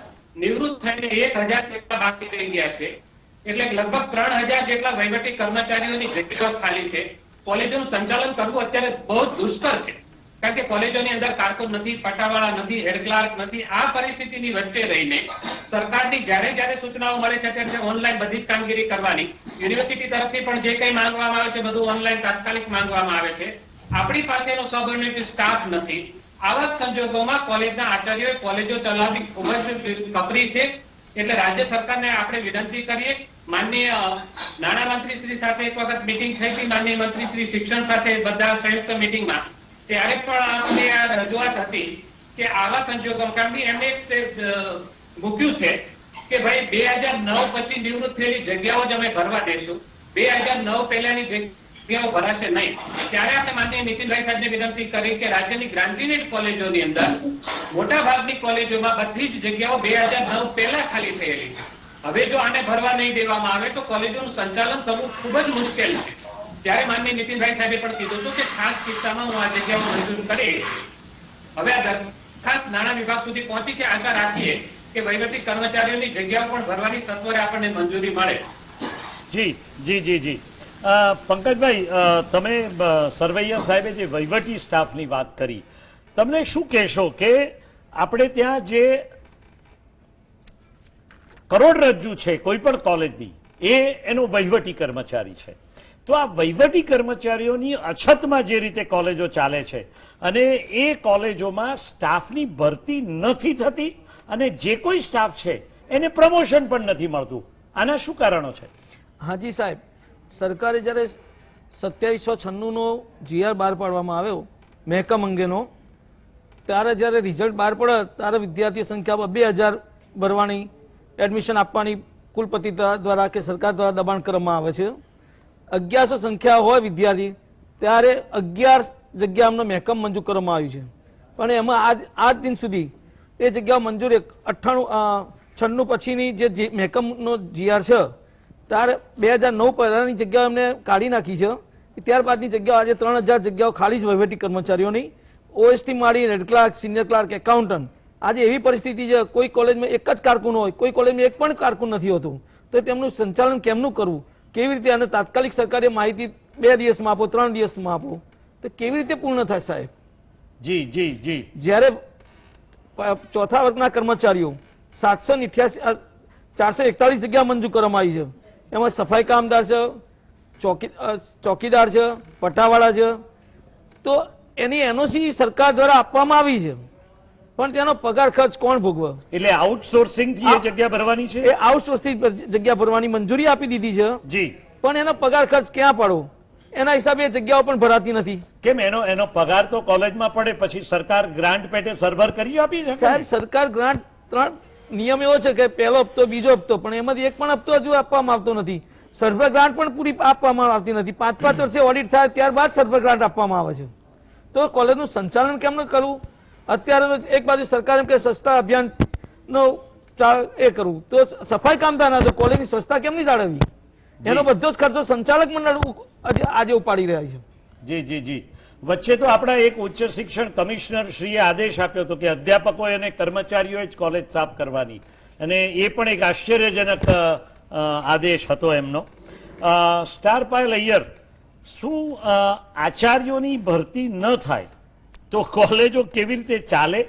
નિવૃત્ત થઈને 1000 જેટલા બાકી રહી ગયા છે. એટલે લગભગ 3000 જેટલા વહીવટી કર્મચારીઓની જગ્યાઓ ખાલી છે. કોલેજોનું સંચાલન કરવું અત્યારે બહુ દુષ્કર છે, કારણ કે કોલેજોની અંદર કારકુન નથી, પટાવાળા નથી, હેડ ક્લાર્ક નથી. આ પરિસ્થિતિની વચ્ચે રહીને સરકારની જ્યારે જ્યારે સૂચનાઓ મળે છે ત્યારે ઓનલાઈન બધી જ કામગીરી કરવાની, યુનિવર્સિટી તરફથી પણ જે કંઈ માંગવામાં આવે છે બધું ઓનલાઈન તાત્કાલિક માંગવામાં આવે છે. આપણી પાસેનો સબઓર્ડિનેટ સ્ટાફ નથી. આવા સંજોગોમાં કોલેજના આચાર્યોએ કોલેજો ચલાવવી ખૂબ જ કપરી છે. એટલે રાજ્ય સરકારને આપણે વિનંતી કરીએ, માનનીય નાણામંત્રી શ્રી સાથે એક વખત મીટિંગ થઈ હતી, માનનીય મંત્રી શ્રી શિક્ષણ સાથે બધા સંયુક્ત મીટિંગમાં, ત્યારે પણ આપણે આ રજૂઆત હતી કે આવા સંજોગોમાં, કારણ કે એમને મૂક્યું છે કે ભાઈ 2009 પછી નિવૃત્ત થયેલી જગ્યાઓ જ અમે ભરવા દેશું, 2009 પહેલાની જગ્યાઓ ભરાશે નહીં. ત્યારે આપણે માનનીય નીતિનભાઈ સાહેબને વિનંતી કરી કે રાજ્યની ગ્રાન્ટીનેટ કોલેજોની અંદર મોટા ભાગની કોલેજોમાં બધી જ જગ્યાઓ 2009 પહેલા ખાલી થયેલી છે. હવે જો આને ભરવા નહીં દેવામાં આવે તો કોલેજોનું સંચાલન થવું ખૂબ જ મુશ્કેલ છે. ત્યારે માનનીય નીતિનભાઈ સાહેબે પણ કીધું હતું કે ખાસ કિસ્સામાં હું આ જગ્યાઓ મંજૂર કરીશ. હવે આ દરખાસ્ત નાણાં વિભાગ સુધી પહોંચી છે. આશા રાખીએ કે વહીવટી કર્મચારીઓની જગ્યાઓ પણ ભરવાની સત્વરે આપણને મંજૂરી મળે.
જી જી જી જી પંકજભાઈ, તમે સરવૈયા સાહેબે જે વહીવટી સ્ટાફની વાત કરી, તમને શું કહેશો કે આપણે ત્યાં જે કરોડરજ્જુ છે કોઈ પણ કોલેજની, એનો વહીવટી કર્મચારી છે. તો આ વહીવટી કર્મચારીઓની અછતમાં જે રીતે કોલેજો ચાલે છે અને એ કોલેજોમાં સ્ટાફની ભરતી નથી થતી અને જે કોઈ સ્ટાફ છે એને પ્રમોશન પણ નથી મળતું, આના શું કારણો છે?
હાજી સાહેબ, સરકારે જ્યારે 2796નો GR બહાર પાડવામાં આવ્યો મહેકમ અંગેનો, ત્યારે જ્યારે રિઝલ્ટ બહાર પડે ત્યારે વિદ્યાર્થી સંખ્યા 2000 ભરવાની, એડમિશન આપવાની કુલપતિ દ્વારા કે સરકાર દ્વારા દબાણ કરવામાં આવે છે. 1100 સંખ્યા હોય વિદ્યાર્થી ત્યારે 11 જગ્યા અમને મહેકમ મંજૂર કરવામાં આવ્યું છે. પણ એમાં આજ દિન સુધી એ જગ્યાઓ મંજૂર 96 પછીની જે મહેકમનો GR છે ત્યારે 2009 પહેલાની જગ્યાઓ એમને કાઢી નાખી છે. ત્યારબાદની જગ્યાઓ આજે 3000 જગ્યાઓ ખાલી જ વહીવટી કર્મચારીઓની, OST માંડી head clerk, senior clerk, accountant. આજે એવી પરિસ્થિતિ છે કોઈ કોલેજમાં એક જ કારકુન હોય, કોઈ કોલેજમાં એક પણ કારકુન નથી હોતું. તો તેમનું સંચાલન કેમનું કરવું, કેવી રીતે? અને તાત્કાલિક સરકારે માહિતી 2 દિવસમાં આપો, 3 દિવસમાં આપો, તો કેવી રીતે પૂર્ણ થાય સાહેબ?
જી જી જી
જ્યારે ચોથા વર્ગના કર્મચારીઓ 441 જગ્યા મંજૂર કરવામાં આવી છે. એમાં સફાઈ કામદાર છે, ચોકીદાર છે, પટાવાળા છે. તો એની NOC સરકાર દ્વારા આપવામાં આવી છે, પણ તેનો પગાર ખર્ચ કોણ ભોગવે?
એટલે આઉટસોર્સિંગ થી એ જગ્યા ભરવાની છે.
એ આઉટસોર્સિંગ જગ્યા ભરવાની મંજૂરી આપી દીધી છે
જી,
પણ એનો પગાર ખર્ચ ક્યાં પડો? એના હિસાબે એ જગ્યાઓ પણ ભરાતી નથી.
કેમ? એનો પગાર તો કોલેજમાં પડે, પછી સરકાર ગ્રાન્ટ પેટે સરભર કરી આપી છે.
સાહેબ, સરકાર ગ્રાન્ટ 3 નિયમ એવો છે કે પહેલો હપ્તો, બીજો હપ્તો, પણ એમાંથી એક પણ હપ્તો હજુ આપવામાં આવતો નથી. સરભર ગ્રાન્ટ પણ પૂરી આપવામાં આવતી નથી. 5-5 વર્ષે ઓડિટ થાય ત્યારબાદ સરભર ગ્રાન્ટ આપવામાં આવે છે. તો કોલેજનું સંચાલન કેમનું કરવું? અત્યારે તો એક બાજુ સરકાર એમ કે સ્વચ્છતા અભિયાનનો એ કરવું, તો સફાઈ કામદારના તો કોલેજની સ્વચ્છતા કેમની જાળવવી? એનો બધો જ ખર્ચો સંચાલક મંડળ આજે ઉપાડી રહ્યા છે.
જી જી જી વચ્ચે તો આપણા એક ઉચ્ચ શિક્ષણ કમિશનર શ્રીએ આદેશ આપ્યો હતો કે અધ્યાપકોએ અને કર્મચારીઓએ જ કોલેજ સાફ કરવાની, અને એ પણ એક આશ્ચર્યજનક આદેશ હતો એમનો. સ્ટાર પાયલ અય્યર, શું આચાર્યોની ભરતી ન થાય તો કોલેજો કેવી રીતે ચાલે?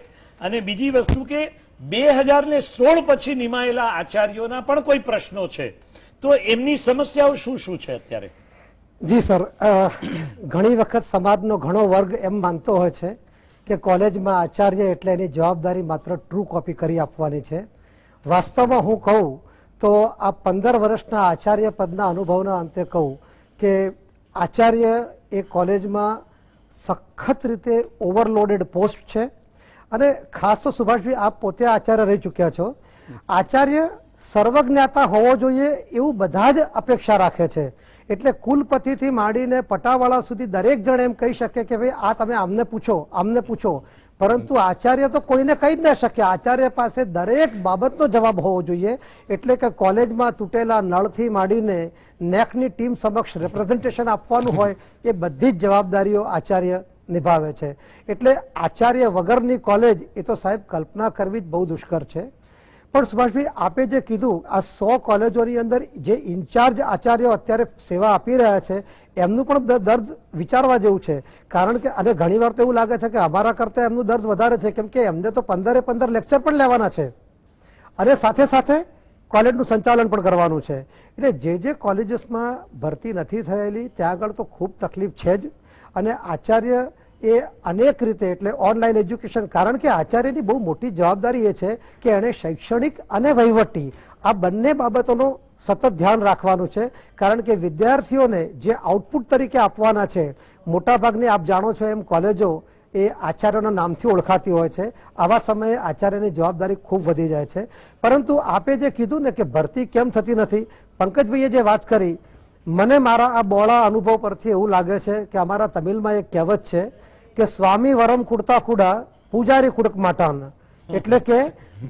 અને બીજી વસ્તુ કે 2016 પછી નિમાયેલા આચાર્યોના પણ કોઈ પ્રશ્નો છે, તો એમની સમસ્યાઓ શું શું છે અત્યારે?
જી સર, ઘણી વખત સમાજનો ઘણો વર્ગ એમ માનતો હોય છે કે કોલેજમાં આચાર્ય એટલે એની જવાબદારી માત્ર ટ્રુ કોપી કરી આપવાની છે. વાસ્તવમાં હું કહું તો આ 15 વર્ષના આચાર્ય પદના અનુભવના અંતે કહું કે આચાર્ય એ કોલેજમાં સખત રીતે ઓવરલોડેડ પોસ્ટ છે. અને ખાસ તો સુભાષભાઈ, આપ પોતે આચાર્ય રહી ચૂક્યા છો. આચાર્ય સર્વજ્ઞાતા હોવો જોઈએ એવું બધા જ અપેક્ષા રાખે છે. એટલે કુલપતિથી માંડીને પટાવાળા સુધી દરેક જણ એમ કહી શકે કે ભાઈ આ તમે આમને પૂછો, પરંતુ આચાર્ય તો કોઈને કહી જ ન શકે. આચાર્ય પાસે દરેક બાબતનો જવાબ હોવો જોઈએ. એટલે કે કોલેજમાં તૂટેલા નળથી માંડીને નેકની ટીમ સમક્ષ રિપ્રેઝન્ટેશન આપવાનું હોય, એ બધી જ જવાબદારીઓ આચાર્ય નિભાવે છે. એટલે આચાર્ય વગરની કોલેજ એ તો સાહેબ કલ્પના કરવી જ બહુ દુષ્કર છે. પણ સુભાષભાઈ, આપે જે કીધું આ 100 કોલેજોની અંદર જે ઇન્ચાર્જ આચાર્યો અત્યારે સેવા આપી રહ્યા છે એમનું પણ દર્દ વિચારવા જેવું છે. કારણ કે અને ઘણીવાર તો એવું લાગે છે કે અમારા કરતાં એમનું દર્દ વધારે છે, કેમ કે એમને તો 15 લેક્ચર પણ લેવાના છે. અને સાથે સાથે કોલેજનું સંચાલન પણ કરવાનું છે. એટલે જે કોલેજીસમાં ભરતી નથી થયેલી ત્યાં આગળ તો ખૂબ તકલીફ છે જ. અને આચાર્ય એ અનેક રીતે એટલે ઓનલાઈન એજ્યુકેશન, કારણ કે આચાર્યની બહુ મોટી જવાબદારી એ છે કે એણે શૈક્ષણિક અને વહીવટી આ બંને બાબતોનો સતત ધ્યાન રાખવાનું છે. કારણ કે વિદ્યાર્થીઓને જે આઉટપુટ તરીકે આપવાના છે, મોટાભાગની આપ જાણો છો એમ કોલેજો એ આચાર્યોના નામથી ઓળખાતી હોય છે. આવા સમયે આચાર્યની જવાબદારી ખૂબ વધી જાય છે. પરંતુ આપે જે કીધું ને કે ભરતી કેમ થતી નથી, પંકજભાઈએ જે વાત કરી, મને મારા આ બોળા અનુભવ પરથી એવું લાગે છે કે અમારા તમિલમાં એક કહેવત છે કે સ્વામી વરમ કુડતા કુડા પૂજારી કુડક માટાન, એટલે કે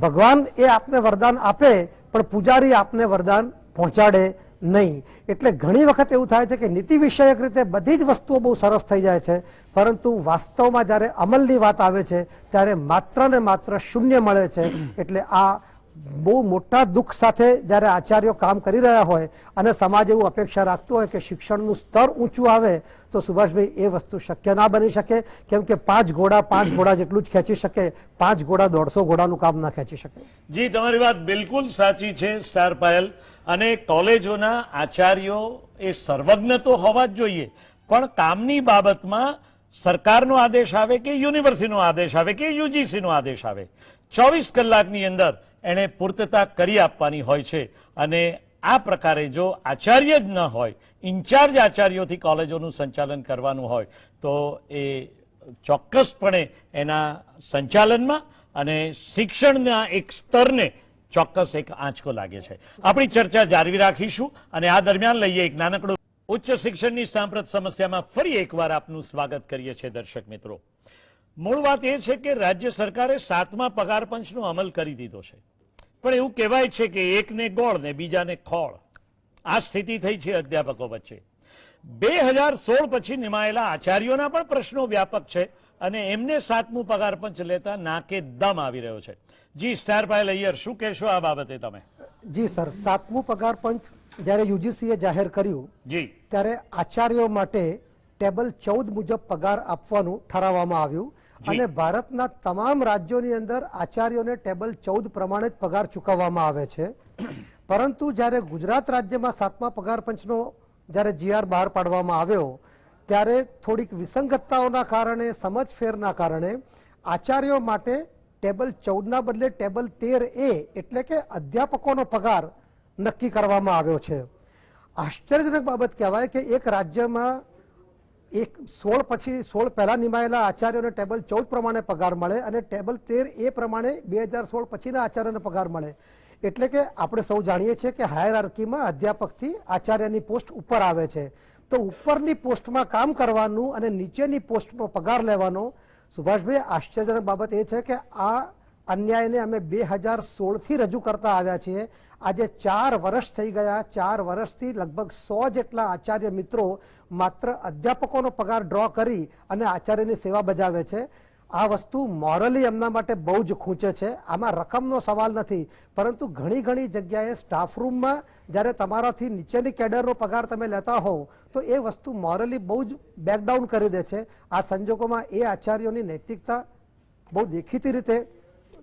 ભગવાન એ આપને વરદાન આપે પણ પૂજારી આપને વરદાન પહોંચાડે નહીં. એટલે ઘણી વખત એવું થાય છે કે નીતિ વિષયક રીતે બધી જ વસ્તુઓ બહુ સરસ થઈ જાય છે, પરંતુ વાસ્તવમાં જ્યારે અમલની વાત આવે છે ત્યારે માત્ર ને માત્ર શૂન્ય મળે છે. એટલે આ બહુ મોટા દુઃખ સાથે જ્યારે આચાર્યો કામ કરી રહ્યા હોય અને સમાજ એવું અપેક્ષા રાખતું હોય કે શિક્ષણનું સ્તર ઊંચું આવે, તો સુભાષભાઈ એ વસ્તુ શક્ય ના બની શકે. કેમ કે 5 ઘોડા જેટલું જ ખેંચી શકે, 5 ઘોડા 150 ઘોડાનું કામ ના ખેંચી શકે.
જી, તમારી વાત બિલકુલ સાચી છે સ્ટાર પાયલ. અને કોલેજોના આચાર્યો એ સર્વજ્ઞ તો હોવા જ જોઈએ, પણ કામની બાબતમાં સરકારનો આદેશ આવે કે યુનિવર્સિટીનો આદેશ આવે કે યુજીસીનો આદેશ આવે, 24 કલાકની અંદર એને પૂર્તતા કરી આપવાની હોય છે. અને આ પ્રકારે જો આચાર્ય જ ન હોય, ઇન્ચાર્જ આચાર્યોથી કોલેજોનું સંચાલન કરવાનું હોય, તો એ ચોક્કસપણે એના સંચાલનમાં અને શિક્ષણના એક સ્તરને ચોક્કસ એક આંચકો લાગે છે. આપણી ચર્ચા જાળવી રાખીશું અને આ દરમિયાન લઈએ એક નાનકડું. ઉચ્ચ શિક્ષણની સાંપ્રત સમસ્યામાં ફરી એકવાર આપનું સ્વાગત કરીએ છીએ દર્શક મિત્રો. મૂળ વાત એ છે કે રાજ્ય સરકારે 7મા પગાર પંચનો અમલ કરી દીધો છે, પણ એવું કહેવાય છે કે એકને ગોળ ને બીજાને ખોળ. આ સ્થિતિ થઈ છે અધ્યાપકો વચ્ચે. 2016 પછી નિમાયેલા આચાર્યોના પણ પ્રશ્નો વ્યાપક છે અને એમને 7મું પગાર પંચ લેતા નાકે દમ આવી રહ્યો છે. જી સ્ટાર પાયલ અય્યર, શું કહેશો આ બાબતે તમે?
જી સર, 7મું પગાર પંચ જ્યારે યુજીસીએ જાહેર કર્યું
જી,
ત્યારે આચાર્યો માટે ટેબલ 14 મુજબ પગાર આપવાનું ઠરાવવામાં આવ્યું. અને ભારતના તમામ રાજ્યોની અંદર આચાર્યોને ટેબલ 14 પ્રમાણે જ પગાર ચૂકવવામાં આવે છે. પરંતુ જ્યારે ગુજરાત રાજ્યમાં 7મા પગાર પંચનો જ્યારે GR બહાર પાડવામાં આવ્યો, ત્યારે થોડીક વિસંગતતાઓના કારણે, સમજફેરના કારણે આચાર્યો માટે ટેબલ 14ના બદલે ટેબલ 13A એટલે કે અધ્યાપકોનો પગાર નક્કી કરવામાં આવ્યો છે. આશ્ચર્યજનક બાબત કહેવાય કે એક રાજ્યમાં 16 પહેલા નિમાયેલા આચાર્યોને ટેબલ 14 પ્રમાણે પગાર મળે અને ટેબલ 13A પ્રમાણે 2016 પછીના આચાર્યોને પગાર મળે. એટલે કે આપણે સૌ જાણીએ છીએ કે હાયરાર્કીમાં અધ્યાપકથી આચાર્યની પોસ્ટ ઉપર આવે છે. તો ઉપરની પોસ્ટમાં કામ કરવાનું અને નીચેની પોસ્ટનો પગાર લેવાનો, સુભાષભાઈ આશ્ચર્યજનક બાબત એ છે કે આ અન્યાયને અમે 2016થી રજૂ કરતા આવ્યા છીએ. આજે 4 વર્ષ થઈ ગયા. 4 વર્ષથી લગભગ 100 જેટલા આચાર્ય મિત્રો માત્ર અધ્યાપકોનો પગાર ડ્રો કરી અને આચાર્યની સેવા બજાવે છે. આ વસ્તુ મોરલી એમના માટે બહુ જ ખૂંચે છે. આમાં રકમનો સવાલ નથી, પરંતુ ઘણી જગ્યાએ સ્ટાફ રૂમમાં જ્યારે તમારાથી નીચેની કેડરનો પગાર તમે લેતા હોવ તો એ વસ્તુ મોરલી બહુ જ બેકડાઉન કરી દે છે. આ સંજોગોમાં એ આચાર્યોની નૈતિકતા બહુ દેખીતી રીતે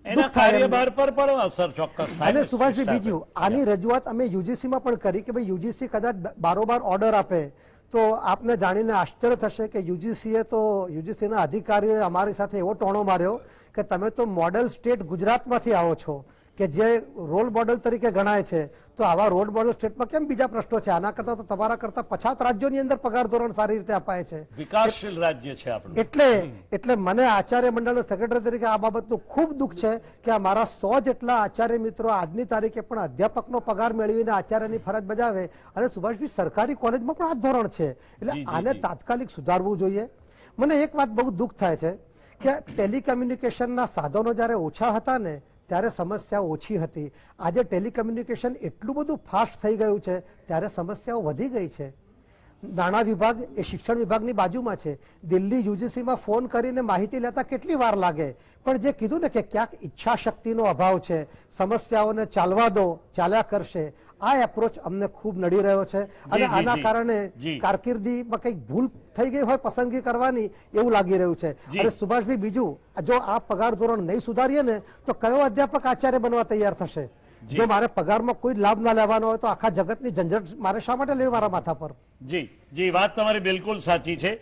એના કાર્યભાર પર પણ અસર ચોક્કસ થાય.
અને સુભાષજી, બીજું આની રજૂઆત અમે યુજીસીમાં પણ કરી કે ભાઈ યુજીસી કદાચ બારોબાર ઓર્ડર આપે તો આપને જાણીને આશ્ચર્ય થશે કે યુજીસીના અધિકારીઓએ અમારી સાથે એવો ટોણો માર્યો કે તમે તો મોડેલ સ્ટેટ ગુજરાતમાંથી આવો છો કે જે રોલ મોડેલ તરીકે ગણાય છે, તો આવા રોલ મોડેલ સ્ટેટમાં કેમ બીજા પ્રશ્નો છે? આના કરતા તો તમારા કરતા પછાત રાજ્યોની અંદર પગાર ધોરણ સારી રીતે અપાય છે.
વિકાસશીલ રાજ્ય છે આપણું.
એટલે મને આચાર્ય મંડળના સેક્રેટરી તરીકે આ બાબતનું ખૂબ દુઃખ છે કે અમારા 100 જેટલા આચાર્ય મિત્રો આજની તારીખે પણ અધ્યાપકનો પગાર મેળવીને આચાર્યની ફરજ બજાવે. અને સુભાષભાઈ, સરકારી કોલેજમાં પણ આ ધોરણ છે. એટલે આને તાત્કાલિક સુધારવું જોઈએ. મને એક વાત બહુ દુઃખ થાય છે કે ટેલિકમ્યુનિકેશનના સાધનો જ્યારે ઓછા હતા ને ત્યારે સમસ્યાઓ ઓછી હતી. આજે ટેલિકમ્યુનિકેશન એટલું બધું ફાસ્ટ થઈ ગયું છે ત્યારે સમસ્યાઓ વધી ગઈ છે. નાણાં વિભાગ એ શિક્ષણ વિભાગની બાજુમાં છે. દિલ્હી યુજીસીમાં ફોન કરીને માહિતી લેતા કેટલી વાર લાગે, પણ જે કીધું ને કે ક્યાંક ઈચ્છા શક્તિનો અભાવ છે, સમસ્યાઓને ચાલવા દો, ચાલ્યા કરશે, આ એપ્રોચ અમને ખૂબ નડી રહ્યો છે. અને
જી,
આના
જી.
કારણે
જી.
કારકિર્દીમાં કંઈક ભૂલ થઈ ગઈ હોય પસંદગી કરવાની એવું લાગી રહ્યું છે.
જી.
અને સુભાષભાઈ, બીજું, જો આ પગાર ધોરણ નહીં સુધારીએ ને તો કયો અધ્યાપક આચાર્ય બનવા તૈયાર થશે? જો મારે પગારમાં કોઈ લાભ ના લેવાનો હોય તો આખા જગતની ઝંઝટ મારે શા માટે લેવી મારા માથા પર?
જી જી, વાત તમારી બિલકુલ સાચી છે.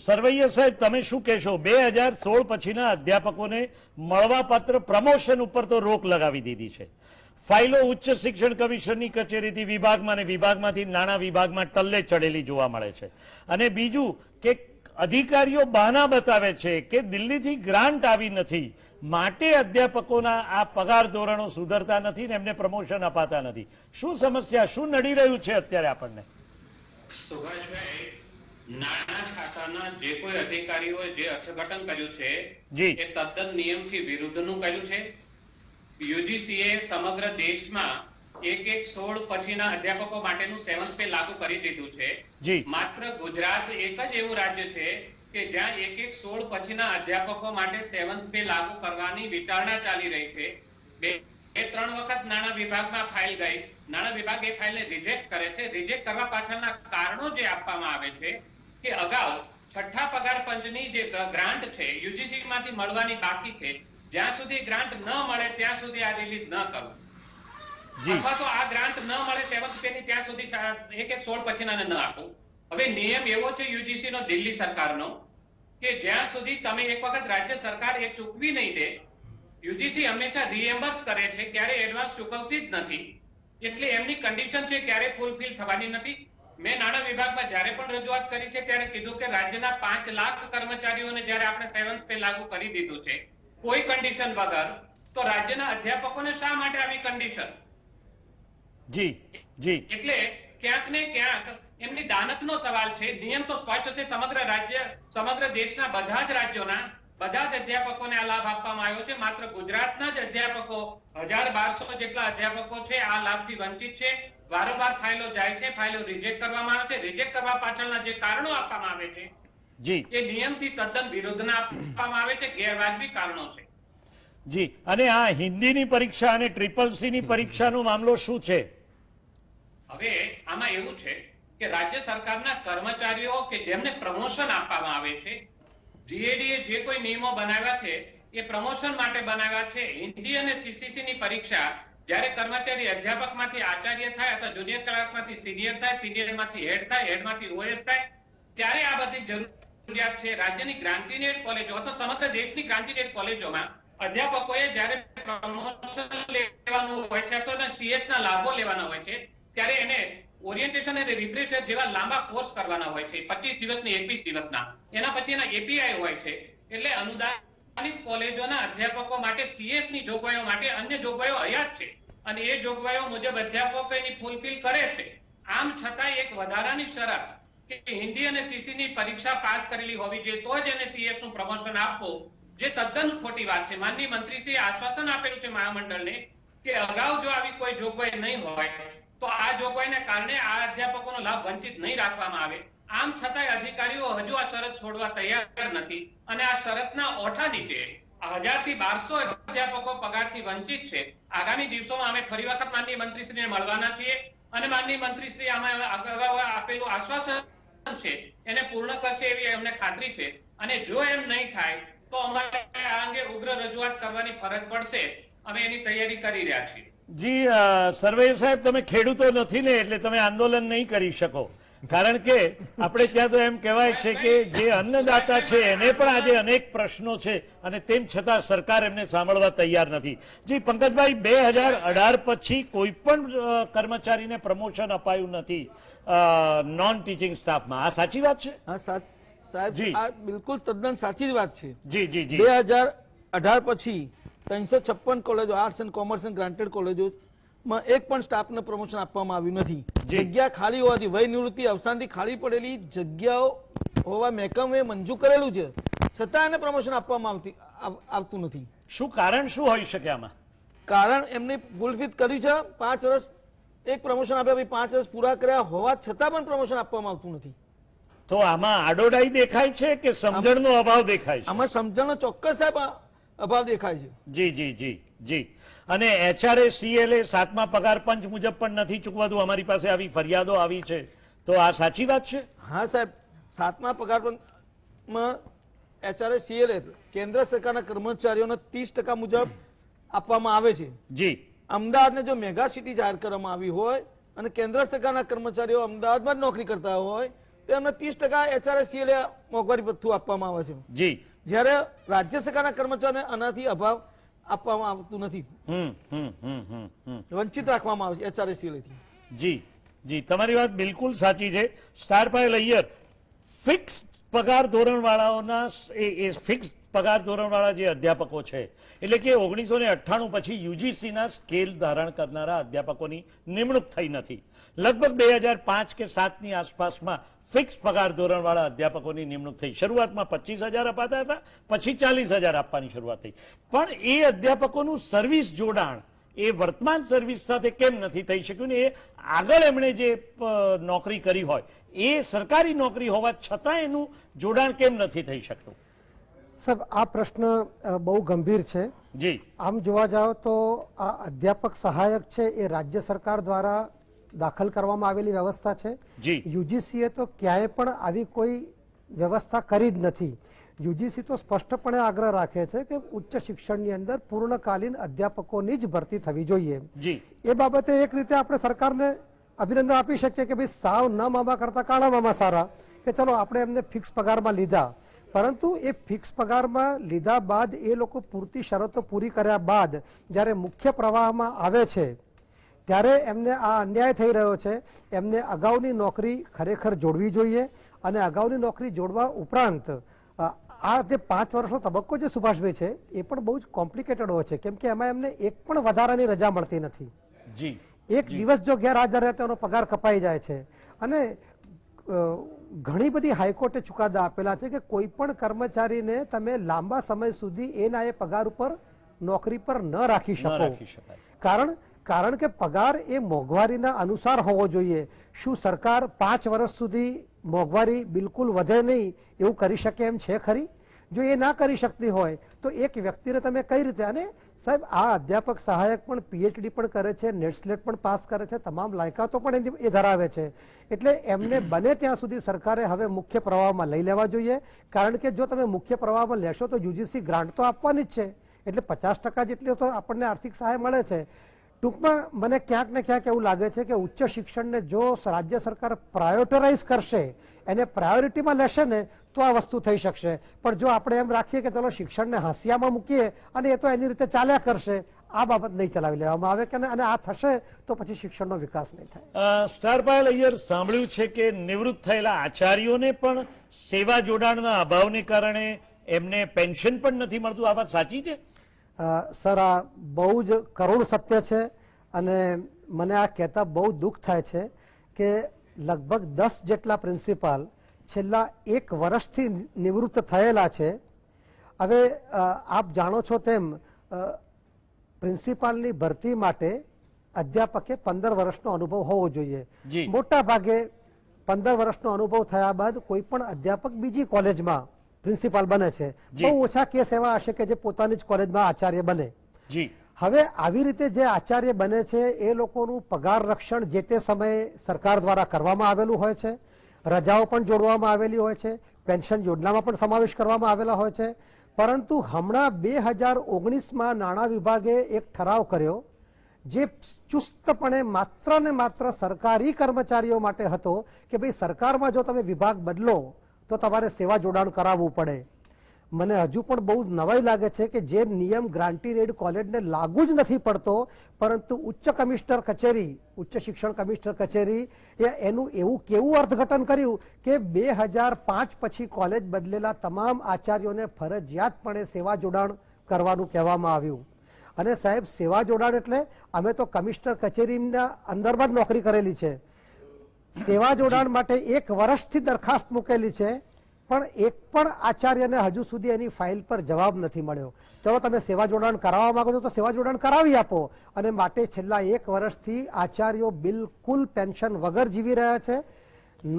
સરવૈયા સાહેબ, તમે શું કહેશો? 2016 પછીના અધ્યાપકોને મળવાપાત્ર પ્રમોશન ઉપર તો રોક લગાવી દીધી છે. ફાઇલો ઉચ્ચ શિક્ષણ કમિશનની કચેરીથી વિભાગમાં અને વિભાગમાંથી નાણાં વિભાગમાં ટલ્લે ચડેલી જોવા મળે છે. અને બીજું કે અધિકારીઓ બહાના બતાવે છે કે દિલ્હીથી ગ્રાન્ટ આવી નથી, માટે અધ્યાપકોના આ પગાર ધોરણો સુધરતા નથી ને એમને પ્રમોશન અપાતા નથી. શું સમસ્યા, શું નડી રહ્યું છે અત્યારે આપણને?
સુભાષભાઈ, નાણાં ખાતાના જે કોઈ અધિકારીઓએ જે અર્થઘટન કર્યું છે
જી.
એ તદ્દન નિયમથી વિરુદ્ધનું કર્યું છે. યુજીસીએ સમગ્ર દેશમાં 1-1-16 પછીના અધ્યાપકો માટેનું 7th પે લાગુ કરી દીધું છે.
જી.
માત્ર ગુજરાત એક જ એવું રાજ્ય છે કે જ્યાં 1-1-16 પછીના અધ્યાપકો માટે 7th પે લાગુ કરવાની વિચારણા ચાલી રહી છે. 2-3 વખત નાણાં વિભાગમાં ફાઇલ ગઈ, નાણાં વિભાગ એ ફાઇલને રિજેક્ટ કરે છે. રિજેક્ટ કરવા પાછળના કારણો જે આપવામાં આવે છે કે અગાઉ છઠ્ઠા પગાર પંચની જે ગ્રાન્ટ છે યુજીસી માંથી મળવાની બાકી છે, જ્યાં સુધી ગ્રાન્ટ ન મળે ત્યાં સુધી આ રિલીઝ ન કરવું,
જી.
અથવા તો આ ગ્રાન્ટ ન મળે 7th પે ની ત્યાં સુધી 1-1-16 પછીનાને ન આપવું. હવે નિયમ એવો છે યુજીસી નો, દિલ્હી સરકારનો, કે જ્યાં સુધી તમે એક વખત રાજ્ય સરકાર એ ચૂકવી નહીં દે, યુજીસી હંમેશા રીએમ્બર્સ કરે છે, ક્યારે એડવાન્સ ચૂકવતી જ નથી. એટલે એમની કન્ડિશન છે ક્યારે ફૂલફિલ થવાની નથી. મેં નાણાં વિભાગમાં જ્યારે પણ રજૂઆત કરી છે ત્યારે કીધું કે રાજ્યના 5 લાખ કર્મચારીઓને જ્યારે આપણે 7th પે લાગુ કરી દીધું છે કોઈ કન્ડિશન વગર, તો રાજ્યના અધ્યાપકોને શા માટે આવી કન્ડિશન?
જી જી.
એટલે ક્યાંક ને ક્યાંક એમની દાનતનો સવાલ છે. નિયમ તો સ્પષ્ટ છે, સમગ્ર દેશના બધા જ રાજ્યોના બધા જ અધ્યાપકોને આ લાભ આપવામાં આવ્યો છે. માત્ર ગુજરાતના જ અધ્યાપકો 1200 જેટલા અધ્યાપકો છે આ લાભથી વંચિત છે. વારંવાર ફાઇલો જાય છે, ફાઇલો રિજેક્ટ કરવામાં આવે છે. રિજેક્ટ કરવા પાછળના જે કારણો આપવામાં આવે છે
જી.
એ નિયમથી તદ્દન વિરુદ્ધના આપવામાં આવે છે, ગેરવાજબી કારણો છે.
જી. અને આ હિન્દીની પરીક્ષા અને CCC ની પરીક્ષાનો મામલો શું છે?
હવે આમાં એવું છે કે રાજ્ય સરકારના કર્મચારીઓ કે જેમને પ્રમોશન આપવામાં આવે છે, જીએડીએ જે કોઈ નિયમો બનાવ્યા છે એ પ્રમોશન માટે બનાવ્યા છે. હિન્દી અને CCC ની પરીક્ષા જ્યારે કર્મચારી અધ્યાપકમાંથી આચાર્ય થાય અથવા જુનિયર ક્લાર્કમાંથી સિનિયર થાય, સિનિયરમાંથી હેડ થાય, હેડમાંથી OS થાય, ત્યારે આ બધી જરૂરિયાત છે. રાજ્યની ગ્રાન્ટીનેટ કોલેજો અથવા સમગ્ર દેશની ગ્રાન્ટીનેટ કોલેજોમાં અધ્યાપકોએ જ્યારે પ્રમોશન લેવાનું હોય છે અથવા CS ના લાભો લેવાના હોય છે ત્યારે એને ઓરિએન્ટેશન અને રિફ્રેશર જેવા લાંબા કોર્સ કરવાના હોય છે, 25 દિવસની 21 દિવસના. એના પછી એના API હોય છે. એટલે અનુદાનિત કોલેજોના અધ્યાપકો માટે CS ની જોગવાઈઓ માટે અન્ય જોગવાઈઓ હયાત છે અને એ જોગવાઈઓ મુજબ અધ્યાપકો એની ફૂલફિલ કરે છે. આમ છતાં એક વધારાની શરત કે હિન્દી અને CC ની પરીક્ષા પાસ કરેલી હોવી જોઈએ તો જ એને CS નું પ્રમોશન આપવું, જે તદ્દન ખોટી વાત છે. માનનીય મંત્રીશ્રીએ આશ્વાસન આપેલું છે મહામંડળને કે અગાઉ જો આવી કોઈ જોગવાઈ નહીં હોય તો આ જોગવાઈને કારણે આ અધ્યાપકોનો લાભ વંચિત નહીં રાખવામાં આવે. આમ છતાંય અધિકારીઓ હજુ આ શરત છોડવા તૈયાર નથી અને આ શરતના ઓઠા નીચે 1000 થી 1200 અધ્યાપકો પગારથી વંચિત છે. આગામી દિવસોમાં અમે ફરી વખત માનનીય મંત્રીશ્રીને મળવાના છીએ અને માનનીય મંત્રીશ્રી આમાં અગાઉ આપેલું આશ્વાસન છે એને પૂર્ણ કરશે એવી અમને ખાતરી છે. અને જો એમ નહીં થાય તો અમારે આ અંગે ઉગ્ર રજૂઆત કરવાની ફરજ પડશે. અમે એની તૈયારી કરી રહ્યા છીએ.
જી. સરવૈયા સાહેબ, તમે ખેડૂતો નથી ને એટલે તમે આંદોલન નહીં કરી શકો, કારણ કે આપણે ત્યાં તો એમ કહેવાય છે કે જે અન્નદાતા છે એને પણ આજે અનેક પ્રશ્નો છે અને તેમ છતાં સરકાર એમને સાંભળવા તૈયાર નથી. જી પંકજભાઈ, 2018 પછી કોઈ પણ કર્મચારીને પ્રમોશન અપાયું નથી નોન ટીચિંગ સ્ટાફમાં. આ સાચી વાત છે?
હા સાહેબ,
જી.
આ બિલકુલ તદ્દન સાચી જ વાત છે.
જી જી જી.
2018 પછી 356 કોલેજો, arts and commerce and granted કોલેજોમાં એક પણ સ્ટાફને પ્રમોશન આપવામાં આવ્યું નથી. જગ્યા ખાલી હોવાથી, વય નિવૃત્તિ અવસાનથી ખાલી પડેલી જગ્યાઓ હોવા મહેકમે મંજૂર કરેલું છે, છતાં એને પ્રમોશન આપવામાં આવતું નથી.
શું કારણ શું હોઈ શકે આમાં?
કારણ એમને ફૂલફિલ કર્યું છે, 5 વર્ષ એક પ્રમોશન આપ્યા પછી 5 વર્ષ પૂરા કર્યા હોવા છતાં પણ પ્રમોશન આપવામાં આવતું નથી.
તો આમાં આડોડાઈ દેખાય છે કે સમજણનો અભાવ દેખાય છે?
આમાં સમજણનો ચોક્કસ સાહેબ અભાવ દેખાય છે.
જી જી જી જી. અને HRA CLA 7મા પગાર પંચ મુજબ પણ નથી ચૂકવાતું. અમારી પાસે આવી ફરિયાદો આવી છે, તો આ સાચી વાત છે?
હા સાહેબ, 7મા પગાર પંચમાં HRA CLA કેન્દ્ર સરકારના કર્મચારીઓને 30% મુજબ આપવામાં આવે છે.
જી.
અમદાવાદને જો મેગા સિટી જાહેર કરવામાં આવી હોય અને કેન્દ્ર સરકારના કર્મચારીઓ અમદાવાદમાં જ નોકરી કરતા હોય તો એમને 30% HRA CLA મોંઘવારી ભથ્થું આપવામાં આવે છે.
જી.
જ્યારે રાજ્ય સરકારના કર્મચારીઓને આનાથી અભાવ આપવામાં આવતું નથી, વંચિત રાખવામાં આવે છે HRA CLA થી.
જી જી, તમારી વાત બિલકુલ સાચી છે. સ્ટાર પાયલ અય્યર, ફિક્સ પગાર ધોરણ વાળાઓના એ ફિક્સ પગાર ધોરણ વાળા જે અધ્યાપકો છે, એટલે કે 1998 પછી UGCના સ્કેલ ધારણ કરનારા અધ્યાપકોની નિમણૂક થઈ નથી. લગભગ 2005 કે 7ની આસપાસમાં ફિક્સ પગાર ધોરણ વાળા અધ્યાપકોની નિમણૂક થઈ. શરૂઆતમાં 25,000 અપાતા હતા, પછી 40,000 આપવાની શરૂઆત થઈ. પણ એ અધ્યાપકોનું સર્વિસ જોડાણ એ વર્તમાન સર્વિસ સાથે કેમ નથી થઈ શક્યું ને એ આગળ એમણે જે નોકરી કરી હોય એ સરકારી નોકરી હોવા છતાં એનું જોડાણ કેમ નથી થઈ શકતું?
સાહેબ, આ પ્રશ્ન બહુ ગંભીર છે.
જી.
આમ જોવા જાઓ તો આ અધ્યાપક સહાયક છે એ રાજ્ય સરકાર દ્વારા દાખલ કરવામાં આવેલી વ્યવસ્થા છે.
જી.
યુજીસીએ તો ક્યાંય પણ આવી કોઈ વ્યવસ્થા કરી જ નથી. યુજીસી તો સ્પષ્ટપણે આગ્રહ રાખે છે કે ઉચ્ચ શિક્ષણની અંદર પૂર્ણકાલીન અધ્યાપકોની જ ભરતી થવી જોઈએ.
જી.
એ બાબતે એક રીતે આપણે સરકારને અભિનંદન આપી શકીએ કે ભાઈ સાવ ન મામા કરતા કાળા મામા સારા, કે ચલો આપણે એમને ફિક્સ પગારમાં લીધા, પરંતુ એ ફિક્સ પગારમાં લીધા બાદ એ લોકો પૂરતી શરતો પૂરી કર્યા બાદ જ્યારે મુખ્ય પ્રવાહમાં આવે છે ત્યારે એમને આ અન્યાય થઈ રહ્યો છે. એમને અગાઉની નોકરી ખરેખર જોડવી જોઈએ અને અગાઉની નોકરી જોડવા ઉપરાંત આ જે 5 વર્ષનો તબક્કો જે સુભાષભાઈ છે એ પણ બહુ જ કોમ્પ્લિકેટેડ હોય છે, કેમ કે એમાં એમને એક પણ વધારાની રજા મળતી નથી.
જી.
એક દિવસ જો ગેરહાજર રહે તો એનો પગાર કપાઈ જાય છે. અને ઘણી બધી હાઈકોર્ટે ચુકાદા આપેલા છે કે કોઈ પણ કર્મચારીને તમે લાંબા સમય સુધી એના એ પગાર ઉપર નોકરી પર ન રાખી શકો. કારણ કે પગાર એ મોંઘવારીના અનુસાર હોવો જોઈએ. શું સરકાર 5 વર્ષ સુધી મોંઘવારી બિલકુલ વધે નહીં એવું કરી શકે એમ છે ખરી? જો એ ના કરી શકતી હોય તો એક વ્યક્તિને તમે કઈ રીતે? અને સાહેબ, આ અધ્યાપક સહાયક પણ PhD પણ કરે છે, નેટ સ્લેટ પણ પાસ કરે છે, તમામ લાયકાતો પણ એ ધરાવે છે. એટલે એમને બને ત્યાં સુધી સરકારે હવે મુખ્ય પ્રવાહમાં લઈ લેવા જોઈએ. કારણ કે જો તમે મુખ્ય પ્રવાહમાં લેશો તો UGC ગ્રાન્ટ તો આપવાની જ છે, એટલે 50% જેટલી તો આપણને આર્થિક સહાય મળે છે. ટૂંકમાં મને ક્યાંક ને ક્યાંક એવું લાગે છે કે ઉચ્ચ શિક્ષણને જો રાજ્ય સરકાર પ્રાયોરિટાઇઝ કરશે, એને પ્રાયોરિટીમાં લેશે ને તો આ વસ્તુ થઈ શકશે. પણ જો આપણે એમ રાખીએ કે ચલો શિક્ષણને હાંસિયામાં મૂકીએ અને એ તો એની રીતે ચાલ્યા કરશે, આ બાબત નહીં ચલાવી લેવામાં આવે કે અને આ થશે તો પછી શિક્ષણનો વિકાસ નહીં થાય.
સ્ટાર પાયલ અય્યર, સાંભળ્યું છે કે નિવૃત્ત થયેલા આચાર્યોને પણ સેવા જોડાણના અભાવને કારણે એમને પેન્શન પણ નથી મળતું. આ વાત સાચી છે?
સર, આ બહુ જ કરુણ સત્ય છે અને મને આ કહેતા બહુ દુઃખ થાય છે કે લગભગ 10 જેટલા પ્રિન્સિપાલ છેલ્લા 1 વર્ષથી નિવૃત્ત થયેલા છે. હવે આપ જાણો છો તેમ પ્રિન્સિપાલની ભરતી માટે અધ્યાપકે 15 વર્ષનો અનુભવ હોવો જોઈએ. મોટા ભાગે 15 વર્ષનો અનુભવ થયા બાદ કોઈ પણ અધ્યાપક બીજી કોલેજમાં પ્રિન્સિપાલ બને છે. બહુ ઓછા કેસ એવા હશે કે જે પોતાની જ કોલેજમાં આચાર્ય બને. હવે આવી રીતે જે આચાર્ય બને છે એ લોકોનું પગાર રક્ષણ જે તે સમયે સરકાર દ્વારા કરવામાં આવેલું હોય છે, રજાઓ પણ જોડવામાં આવેલી હોય છે, પેન્શન યોજનામાં પણ સમાવેશ કરવામાં આવેલા હોય છે. પરંતુ હમણાં 2019માં નાણાં વિભાગે એક ઠરાવ કર્યો જે ચુસ્તપણે માત્ર ને માત્ર સરકારી કર્મચારીઓ માટે હતો કે ભાઈ સરકારમાં જો તમે વિભાગ બદલો તો તમારે સેવા જોડાણ કરાવવું પડે. મને હજુ પણ બહુ નવાઈ લાગે છે કે જે નિયમ ગ્રાન્ટેડ એડ કોલેજને લાગુ જ નથી પડતો, પરંતુ ઉચ્ચ કમિશનર કચેરી, ઉચ્ચ શિક્ષણ કમિશનર કચેરી એનું એવું કેવું અર્થઘટન કર્યું કે 2005 પછી કોલેજ બદલેલા તમામ આચાર્યોને ફરજિયાતપણે સેવા જોડાણ કરવાનું કહેવામાં આવ્યું. અને સાહેબ, સેવા જોડાણ એટલે અમે તો કમિશનર કચેરીના અંદરમાં જ નોકરી કરેલી છે. સેવા જોડાણ માટે 1 વર્ષથી દરખાસ્ત મૂકેલી છે પણ એક પણ આચાર્યને હજુ સુધી એની ફાઇલ પર જવાબ નથી મળ્યો. ચલો તમે સેવા જોડાણ કરાવવા માંગો છો તો સેવા જોડાણ કરાવી આપો, અને માટે છેલ્લા 1 વર્ષથી આચાર્યો બિલકુલ પેન્શન વગર જીવી રહ્યા છે.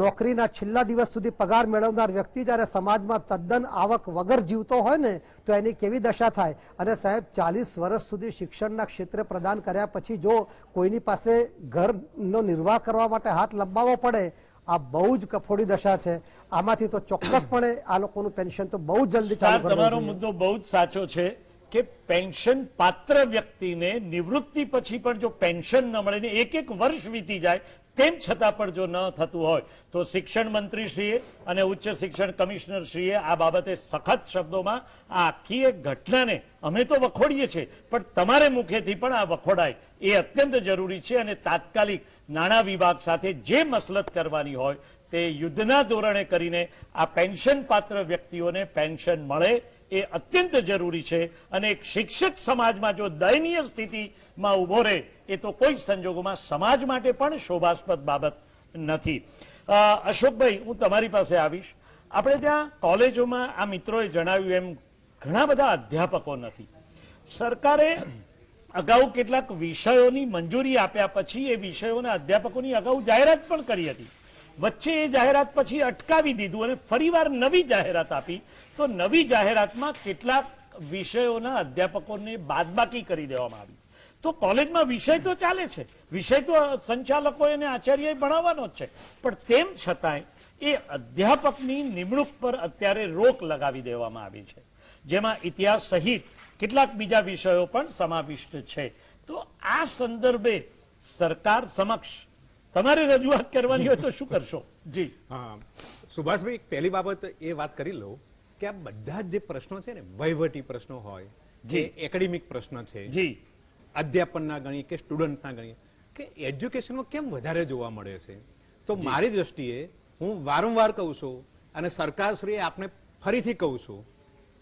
નોકરીના છેલ્લા દિવસ સુધી પગાર મેળવનાર વ્યક્તિ જ્યારે સમાજમાં તદ્દન આવક વગર જીવતો હોય ને તો એની કેવી દશા થાય. અને સાહેબ 40 વર્ષ સુધી શિક્ષણના ક્ષેત્રે પ્રદાન કર્યા પછી જો કોઈની પાસે ઘરનો નિર્વાહ કરવા માટે હાથ લંબાવવો પડે, આ બહુ જ કફોડી દશા છે. આમાંથી તો ચોક્કસપણે આ લોકોનું પેન્શન તો બહુ જલ્દી ચાલુ કરવું
તમારો
જોઈએ.
મુદ્દો બહુ જ સાચો છે કે પેન્શન પાત્ર વ્યક્તિને નિવૃત્તિ પછી પણ જો પેન્શન ન મળે ને 1 વર્ષ વીતી જાય તેમ છતાં પણ જો ન થતું હોય તો શિક્ષણ મંત્રીશ્રીએ અને ઉચ્ચ શિક્ષણ કમિશનરશ્રીએ આ બાબતે સખત શબ્દોમાં આ આખી એક ઘટનાને અમે તો વખોડીએ છીએ પણ તમારે મુખેથી પણ આ વખોડાય એ અત્યંત જરૂરી છે. અને તાત્કાલિક નાણાં વિભાગ સાથે જે મસલત કરવાની હોય તે યુદ્ધના ધોરણે કરીને આ પેન્શન પાત્ર વ્યક્તિઓને પેન્શન મળે એ અત્યંત જરૂરી છે. અને એક શિક્ષક સમાજમાં જો દયનીય સ્થિતિમાં ઊભો રહે એ તો કોઈ સંજોગોમાં સમાજ માટે પણ શોભાસ્પદ બાબત નથી. અશોકભાઈ, હું તમારી પાસે આવીશ. આપણે ત્યાં કોલેજોમાં આ મિત્રોએ જણાવ્યું એમ ઘણા બધા અધ્યાપકો નથી. સરકારે અગાઉ કેટલાક વિષયોની મંજૂરી આપ્યા પછી એ વિષયોના અધ્યાપકોની અગાઉ જાહેરાત પણ કરી હતી. વચ્ચે એ જાહેરાત પછી અટકાવી દીધું અને ફરીવાર નવી જાહેરાત આપી. તો નવી જાહેરાતમાં કેટલાક વિષયોના અધ્યાપકોને બાદબાકી કરી દેવામાં આવી. તો કોલેજમાં વિષય તો ચાલે છે, વિષય તો સંચાલકો અને આચાર્યએ ભણાવવાનો જ છે, પણ તેમ છતાંય એ અધ્યાપકની નિમણૂક પર અત્યારે રોક લગાવી દેવામાં આવી છે, જેમાં ઇતિહાસ સહિત કેટલાક બીજા વિષયો પણ સમાવિષ્ટ છે. તો આ સંદર્ભે સરકાર સમક્ષ તમારે રજૂઆત કરવાની હોય તો શું કરશો? જી
હા, સુભાષભાઈ, પહેલી બાબત એ વાત કરી લો કે આ બધા જ જે પ્રશ્નો છે ને, વહીવટી પ્રશ્નો હોય, જે એકેડેમિક પ્રશ્ન છે,
જી
અધ્યાપનના ગણીએ કે સ્ટુડન્ટના ગણીએ, કે એજ્યુકેશનમાં કેમ વધારે જોવા મળે છે? તો મારી દ્રષ્ટિએ હું વારંવાર કહું છું અને સરકારશ્રીએ આપને ફરીથી કહું છું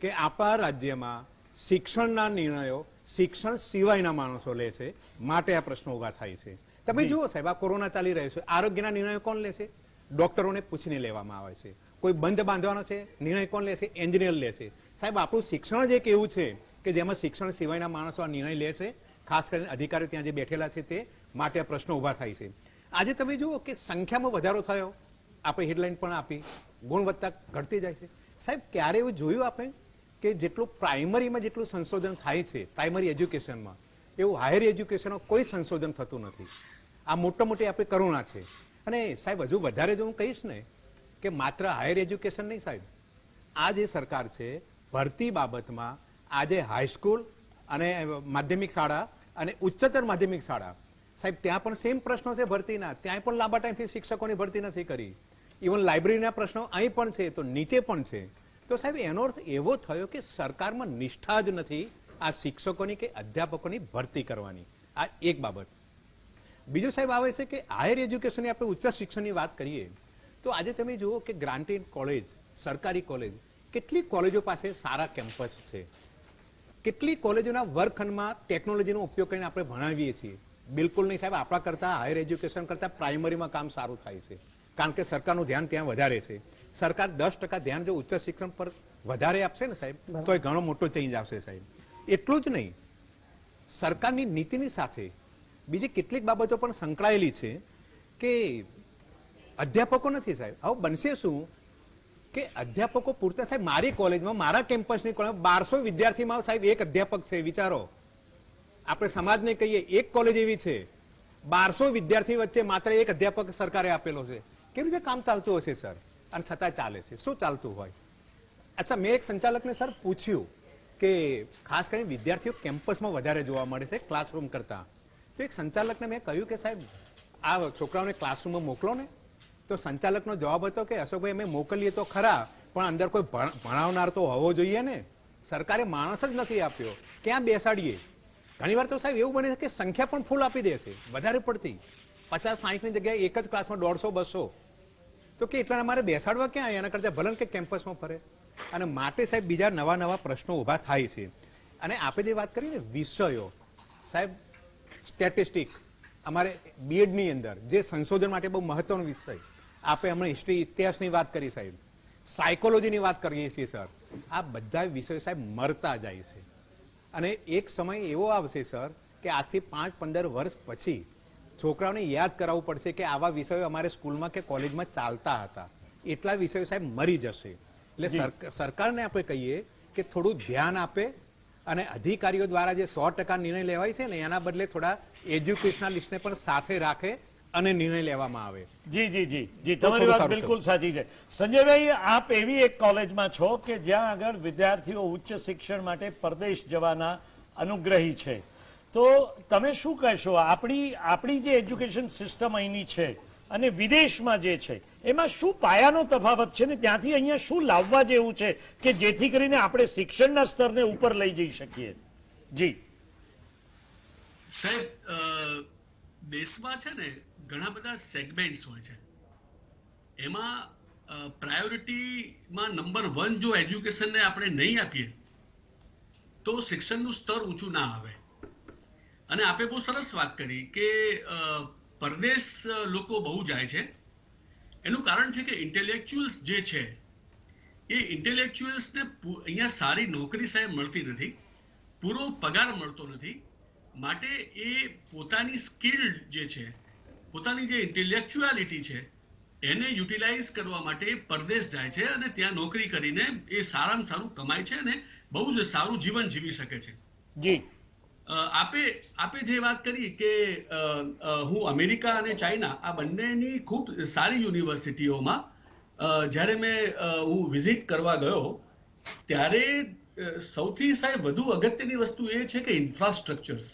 કે આપણા રાજ્યમાં શિક્ષણના નિર્ણયો શિક્ષણ સિવાયના માણસો લે છે, માટે આ પ્રશ્નો ઉભા થાય છે. તમે જુઓ સાહેબ, આ કોરોના ચાલી રહ્યો છે, આરોગ્યના નિર્ણયો કોણ લે છે? ડોક્ટરોને પૂછીને લેવામાં આવે છે. કોઈ બંધ બાંધવાનો છે, નિર્ણય કોણ લે છે? એન્જિનિયર લે છે. સાહેબ, આપણું શિક્ષણ જ એક એવું છે કે જેમાં શિક્ષણ સિવાયના માણસો આ નિર્ણય લે છે, ખાસ કરીને અધિકારીઓ ત્યાં જે બેઠેલા છે તે, માટે આ પ્રશ્નો ઉભા થાય છે. આજે તમે જુઓ કે સંખ્યામાં વધારો થયો, આપણે હેડલાઇન પણ આપી, ગુણવત્તા ઘટતી જાય છે. સાહેબ, ક્યારે એવું જોયું આપણે કે જેટલું પ્રાઇમરીમાં જેટલું સંશોધન થાય છે પ્રાઇમરી એજ્યુકેશનમાં, એવું હાયર એજ્યુકેશનમાં કોઈ સંશોધન થતું નથી. આ મોટી આપણી કરુણા છે. અને સાહેબ, હજુ વધારે જો હું કહીશ ને કે માત્ર હાયર એજ્યુકેશન નહીં સાહેબ, આ જે સરકાર છે ભરતી બાબતમાં આજે હાઈસ્કૂલ અને માધ્યમિક શાળા અને ઉચ્ચતર માધ્યમિક શાળા, સાહેબ ત્યાં પણ સેમ પ્રશ્નો છે ભરતીના. ત્યાં પણ લાંબા ટાઈમથી શિક્ષકોની ભરતી નથી કરી. ઇવન લાઇબ્રેરીના પ્રશ્નો અહીં પણ છે, તો નીચે પણ છે. તો સાહેબ, એનો અર્થ એવો થયો કે સરકારમાં નિષ્ઠા જ નથી આ શિક્ષકોની કે અધ્યાપકોની ભરતી કરવાની. આ એક બાબત. બીજું સાહેબ આવે છે કે હાયર એજ્યુકેશનની આપણે ઉચ્ચ શિક્ષણની વાત કરીએ તો આજે તમે જુઓ કે ગ્રાન્ટેડ કોલેજ, સરકારી કોલેજ, કેટલી કોલેજો પાસે સારા કેમ્પસ છે, કેટલી કોલેજોના વર્ગખંડમાં ટેકનોલોજીનો ઉપયોગ કરીને આપણે ભણાવીએ છીએ. બિલકુલ નહીં સાહેબ, આપણા કરતાં હાયર એજ્યુકેશન કરતાં પ્રાઇમરીમાં કામ સારું થાય છે, કારણ કે સરકારનું ધ્યાન ત્યાં વધારે છે. સરકાર 10% ધ્યાન જો ઉચ્ચ શિક્ષણ પર વધારે આપશે ને સાહેબ, તો એ ઘણો મોટો ચેન્જ આવશે સાહેબ. એટલું જ નહીં, સરકારની નીતિની સાથે બીજી કેટલીક બાબતો પણ સંકળાયેલી છે કે અધ્યાપકો નથી સાહેબ. હવે બનશે શું કે અધ્યાપકો પૂરતા, સાહેબ મારી કોલેજમાં, મારા કેમ્પસની કોલેજમાં 1200 વિદ્યાર્થીમાં સાહેબ એક અધ્યાપક છે. વિચારો, આપણે સમાજને કહીએ એક કોલેજ એવી છે, 1200 વિદ્યાર્થી વચ્ચે માત્ર એક અધ્યાપક સરકારે આપેલો છે. કેવી રીતે કામ ચાલતું હશે સર? અને છતાં ચાલે છે. શું ચાલતું હોય? અચ્છા, મેં એક સંચાલકને સર પૂછ્યું કે ખાસ કરીને વિદ્યાર્થીઓ કેમ્પસમાં વધારે જોવા મળે છે ક્લાસરૂમ કરતા. તો એક સંચાલકને મેં કહ્યું કે સાહેબ આ છોકરાઓને ક્લાસરૂમમાં મોકલો ને. તો સંચાલકનો જવાબ હતો કે અશોકભાઈ, અમે મોકલીએ તો ખરા, પણ અંદર કોઈ ભણાવનાર તો હોવો જોઈએ ને. સરકારે માણસ જ નથી આપ્યો, ક્યાં બેસાડીએ? ઘણીવાર તો સાહેબ એવું બને છે કે સંખ્યા પણ ફૂલ આપી દે છે, વધારે પડતી, 50-60ની જગ્યાએ એક જ ક્લાસમાં 150-200. તો કે એટલા મારે બેસાડવા ક્યાં? એના કરતાં ભલે કે કેમ્પસમાં ફરે. અને માટે સાહેબ બીજા નવા પ્રશ્નો ઊભા થાય છે. અને આપણે જે વાત કરીએ ને વિષયો, સાહેબ સ્ટેટિસ્ટિક અમારે બીએડની અંદર જે સંશોધન માટે બહુ મહત્વનો વિષય, આપણે હમણાં હિસ્ટ્રી ઇતિહાસની વાત કરી સાહેબ. સાયકોલોજીની વાત કરીએ છીએ સર, આ બધા વિષયો સાહેબ મરતા જાય છે. અને એક સમય એવો આવશે સર કે આજથી 5-15 વર્ષ પછી છોકરાઓને યાદ કરાવવું પડશે કે આવા વિષયો અમારે સ્કૂલમાં કે કોલેજમાં ચાલતા હતા. એટલા વિષયો સાહેબ મરી જશે. એટલે સરકારને આપણે કહીએ કે થોડું ધ્યાન આપે અને અધિકારીઓ દ્વારા જે 100% નિર્ણય લેવાય છે ને એના બદલે થોડા એજ્યુકેશનલિસ્ટને પણ સાથે રાખે અને નિર્ણય લેવામાં આવે.
જી જી જી જી, તમારી વાત બિલકુલ સાચી છે. સંજયભાઈ, આપ એવી એક કોલેજમાં છો કે જ્યાં આગળ વિદ્યાર્થીઓ ઉચ્ચ શિક્ષણ માટે પરદેશ જવાના અનુગ્રહી છે, તો તમે શું કહેશો? આપણી જે એજ્યુકેશન સિસ્ટમ અહીંની છે અને વિદેશમાં જે છે એમાં શું પાયાનો તફાવત છે ને ત્યાંથી અહીંયા શું લાવવા જેવું છે કે જેથી કરીને આપણે શિક્ષણના સ્તરને ઉપર લઈ જઈ શકીએ? જી
સાહેબ, દેશમાં છે ને ઘણા બધા સેગમેન્ટ્સ હોય છે. એમાં પ્રાયોરિટીમાં નંબર 1 જો એજ્યુકેશનને આપણે નહીં આપીએ તો શિક્ષણનું સ્તર ઊંચું ના આવે. અને આપે બહુ સરસ વાત કરી કે પરદેશ લોકો બહુ જાય છે. એનું કારણ છે કે ઇન્ટેલેક્ચ્યુઅલ્સ જે છે એ ઇન્ટેલેક્ચ્યુઅલ્સને અહીંયા સારી નોકરી સાહેબ મળતી નથી, પૂરો પગાર મળતો નથી. માટે એ પોતાની સ્કિલ જે છે, પોતાની જે ઇન્ટેલેક્ચ્યુઆલિટી છે એને યુટિલાઇઝ કરવા માટે પરદેશ જાય છે અને ત્યાં નોકરી કરીને એ સારામાં સારું કમાય છે અને બહુ જ સારું જીવન જીવી શકે છે.
જી,
આપે જે વાત કરી કે હું અમેરિકા અને ચાઇના આ બંનેની ખૂબ સારી યુનિવર્સિટીઓમાં જ્યારે હું વિઝિટ કરવા ગયો ત્યારે સૌથી સાહેબ વધુ અગત્યની વસ્તુ એ છે કે ઇન્ફ્રાસ્ટ્રક્ચર્સ.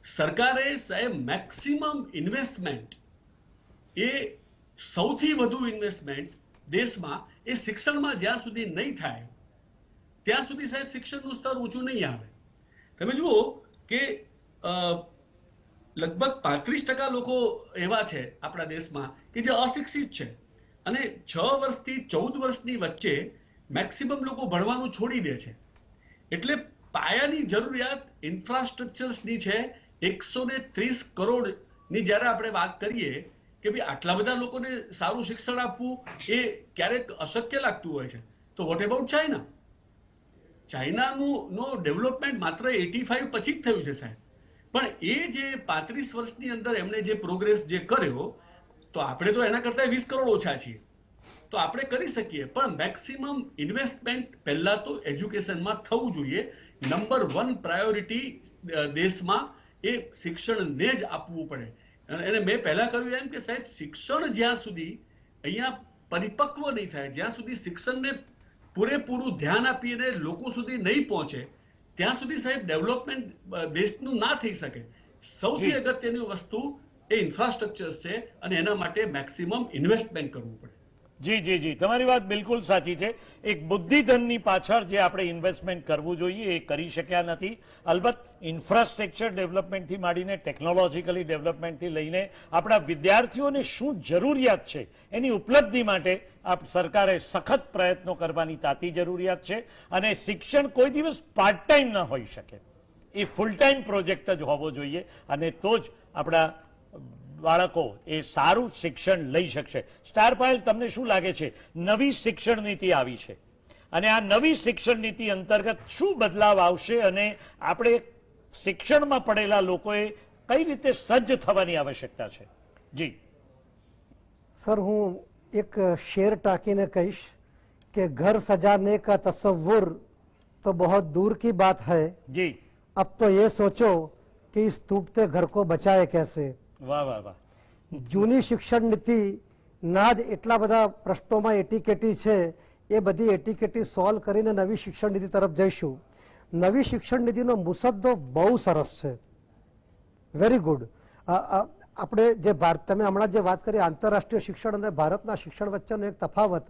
સરકારે સાહેબ મેક્સિમમ ઇન્વેસ્ટમેન્ટ, એ સૌથી વધુ ઇન્વેસ્ટમેન્ટ દેશમાં એ શિક્ષણમાં જ્યાં સુધી નહીં થાય ત્યાં સુધી સાહેબ શિક્ષણનું સ્તર ઊંચું નહીં આવે. તમે જુઓ કે લગભગ 35% લોકો એવા છે આપણા દેશમાં કે જે અશિક્ષિત છે અને 6 વર્ષથી 14 વર્ષની વચ્ચે મેક્સિમમ લોકો ભણવાનું છોડી દે છે. એટલે પાયાની જરૂરિયાત ઇન્ફ્રાસ્ટ્રક્ચર્સની છે. 130 કરોડની જ્યારે આપણે વાત કરીએ કે ભાઈ આટલા બધા લોકોને સારું શિક્ષણ આપવું એ ક્યારેક અશક્ય લાગતું હોય છે. તો વોટ અબાઉટ ચાઇના? ચાઇનાનું ડેવલપમેન્ટ માત્ર 85 પછી જ થયું છે સાહેબ. પણ એ જે 35 વર્ષની અંદર એમણે જે પ્રોગ્રેસ જે કર્યો, તો આપણે તો એના કરતા 20 કરોડ ઓછા છીએ. તો આપણે કરી શકીએ, પણ મેક્સિમમ ઇન્વેસ્ટમેન્ટ પહેલા તો એજ્યુકેશનમાં થવું જોઈએ. નંબર 1 પ્રાયોરિટી દેશમાં એ શિક્ષણને જ આપવું પડે. અને મેં પહેલા કહ્યું એમ કે સાહેબ શિક્ષણ જ્યાં સુધી અહીંયા પરિપક્વ નહીં થાય, જ્યાં સુધી શિક્ષણને પૂરેપૂરું ધ્યાન આપીને લોકો સુધી નહીં પહોંચે ત્યાં સુધી સાહેબ ડેવલપમેન્ટ દેશનું ના થઈ શકે. સૌથી અગત્યની વસ્તુ એ ઇન્ફ્રાસ્ટ્રક્ચર છે અને એના માટે મેક્સિમમ ઇન્વેસ્ટમેન્ટ કરવું પડે.
જી જી જી, તમારી વાત બિલકુલ સાચી છે. એક બુદ્ધિધનની પાછળ જે આપણે ઇન્વેસ્ટમેન્ટ કરવું જોઈએ એ કરી શક્યા નથી. અલબત્ત ઇન્ફ્રાસ્ટ્રક્ચર ડેવલપમેન્ટથી માંડીને ટેકનોલોજીકલી ડેવલપમેન્ટથી લઈને આપણા વિદ્યાર્થીઓને શું જરૂરિયાત છે એની ઉપલબ્ધિ માટે સરકારે સખત પ્રયત્નો કરવાની તાતી જરૂરિયાત છે. અને શિક્ષણ કોઈ દિવસ પાર્ટ ટાઈમ ન હોઈ શકે, એ ફૂલ ટાઈમ પ્રોજેક્ટ જ હોવો જોઈએ અને તો જ આપણા બાળકો એ સારું શિક્ષણ લઈ શકશે. સ્ટાર પાયલ, તમને શું લાગે છે? નવી શિક્ષણ નીતિ આવી છે અને આ નવી શિક્ષણ નીતિ અંતર્ગત શું બદલાવ આવશે અને આપણે શિક્ષણમાં પડેલા લોકોએ કઈ રીતે સજ્જ થવાની આવશ્યકતા છે? જી
સર, હું એક શેર ટાંકીને કહીશ કે ઘર સજાને કા તસવ્વુર તો बहुत दूर की बात है,
જી,
अब तो ये सोचो कि इस टूटते घर को बचाए कैसे.
વાહ વાહ વાહ.
જૂની શિક્ષણ નીતિ ના જ એટલા બધા પ્રશ્નોમાં એટીકેટી છે, એ બધી એટીકેટી સોલ્વ કરીને નવી શિક્ષણ નીતિ તરફ જઈશું. નવી શિક્ષણ નીતિનો મુસદ્દો બહુ સરસ છે, વેરી ગુડ. આપણે જે તમે હમણાં જે વાત કરી આંતરરાષ્ટ્રીય શિક્ષણ અને ભારતના શિક્ષણ વચ્ચેનો એક તફાવત,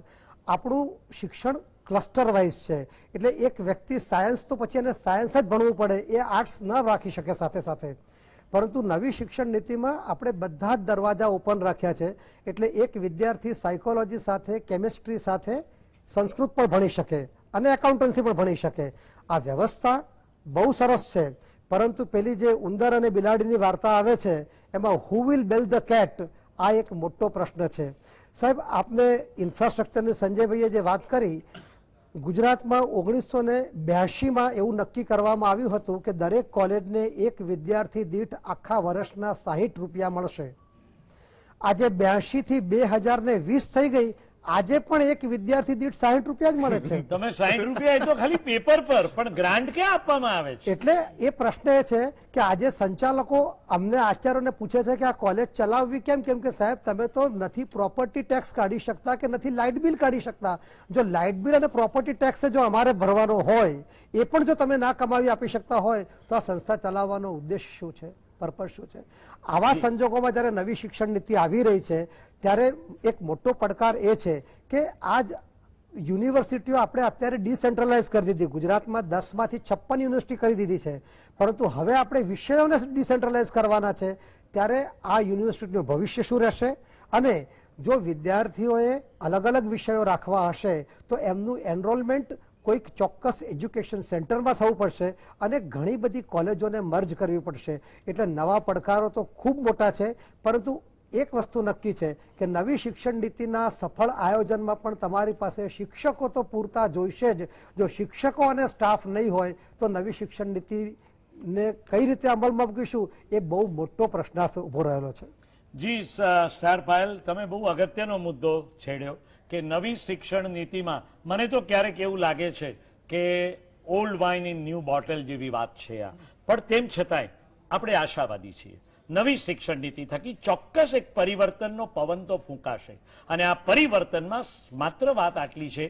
આપણું શિક્ષણ ક્લસ્ટર વાઇઝ છે. એટલે એક વ્યક્તિ સાયન્સ તો પછી એને સાયન્સ જ ભણવું પડે, એ આર્ટ્સ ન રાખી શકે સાથે સાથે. પરંતુ નવી શિક્ષણ નીતિમાં આપણે બધા જ દરવાજા ઓપન રાખ્યા છે. એટલે એક વિદ્યાર્થી સાયકોલોજી સાથે, કેમિસ્ટ્રી સાથે સંસ્કૃત પણ ભણી શકે અને એકાઉન્ટન્સી પણ ભણી શકે. આ વ્યવસ્થા બહુ સરસ છે. પરંતુ પેલી જે ઉંદર અને બિલાડીની વાર્તા આવે છે એમાં who will bell the cat, આ એક મોટો પ્રશ્ન છે. સાહેબ, આપને ઇન્ફ્રાસ્ટ્રક્ચરની સંજયભાઈએ જે વાત કરી, ગુજરાતમાં 1982માં એવું નક્કી કરવામાં આવ્યું હતું કે દરેક કોલેજને એક વિદ્યાર્થી દીઠ આખા વર્ષના 60 રૂપિયા મળશે. આજે 82 થી 2020 થઈ ગઈ, આજે પણ એક વિદ્યાર્થી દીઠ 60 રૂપિયા જ મળે છે.
તમે 60 રૂપિયા એ તો ખાલી પેપર પર, પણ ગ્રાન્ટ ક્યાં આપવામાં આવે છે?
એટલે એ પ્રશ્ન એ છે કે આજે સંચાલકો અમને આચાર્યોને પૂછે છે કે આ કોલેજ ચલાવવી કેમ? કેમ કે સાહેબ તમે તો નથી પ્રોપર્ટી ટેક્સ કાઢી શકતા કે નથી લાઇટ બિલ કાઢી શકતા. જો લાઇટ બિલ અને પ્રોપર્ટી ટેક્સ જો અમારે ભરવાનો હોય, એ પણ જો તમે ના કમાવી આપી શકતા હોય તો આ સંસ્થા ચલાવવાનો ઉદ્દેશ શું છે, પર્પઝ શું છે? આવા સંજોગોમાં જ્યારે નવી શિક્ષણ નીતિ આવી રહી છે ત્યારે એક મોટો પડકાર એ છે કે આજ યુનિવર્સિટીઓ આપણે અત્યારે ડિસેન્ટ્રલાઇઝ કરી દીધી. ગુજરાતમાં 10માંથી 56 યુનિવર્સિટી કરી દીધી છે, પરંતુ હવે આપણે વિષયોને ડિસેન્ટ્રલાઇઝ કરવાના છે. ત્યારે આ યુનિવર્સિટીનું ભવિષ્ય શું રહેશે? અને જો વિદ્યાર્થીઓએ અલગ અલગ વિષયો રાખવા હશે તો એમનું એનરોલમેન્ટ કોઈક ચોક્કસ એજ્યુકેશન સેન્ટરમાં થવું પડશે અને ઘણી બધી કોલેજોને મર્જ કરવી પડશે. એટલે નવા પડકારો તો ખૂબ મોટા છે, પરંતુ એક વસ્તુ નક્કી છે કે નવી શિક્ષણ નીતિના સફળ આયોજનમાં પણ તમારી પાસે શિક્ષકો તો પૂરતા જોઈશે જ. જો શિક્ષકો અને સ્ટાફ નહીં હોય તો નવી શિક્ષણ નીતિને કઈ રીતે અમલમાં મૂકીશું એ બહુ મોટો પ્રશ્નાર્થ ઉભો રહેલો છે.
જી સ્ટાર પાયલ, તમે બહુ અગત્યનો મુદ્દો છેડ્યો કે નવી શિક્ષણ નીતિમાં મને તો ક્યારેક એવું લાગે છે કે old wine in new bottle જેવી વાત છે આ. પણ તેમ છતાંય આપણે આશાવાદી છીએ. નવી શિક્ષણ નીતિ થકી ચોક્કસ એક પરિવર્તનનો પવન તો ફૂંકાશે અને આ પરિવર્તનમાં માત્ર વાત આટલી છે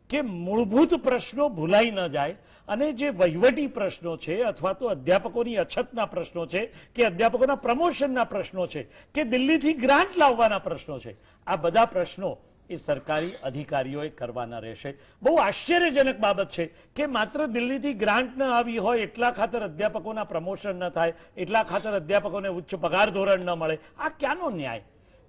કે મૂળભૂત પ્રશ્નો ભૂલાઈ ન જાય અને જે વહીવટી પ્રશ્નો છે અથવા તો અધ્યાપકોની અછતના પ્રશ્નો છે કે અધ્યાપકોના પ્રમોશનના પ્રશ્નો છે કે દિલ્હીથી ગ્રાન્ટ લાવવાના પ્રશ્નો છે, આ બધા પ્રશ્નો એ સરકારી અધિકારીઓએ કરવાના રહેશે. બહુ આશ્ચર્યજનક બાબત છે કે માત્ર દિલ્હીથી ગ્રાન્ટ ન આવી હોય એટલા ખાતર અધ્યાપકોના પ્રમોશન ન થાય, એટલા ખાતર અધ્યાપકોને ઉચ્ચ પગાર ધોરણ ન મળે. આ ક્યાંનો ન્યાય?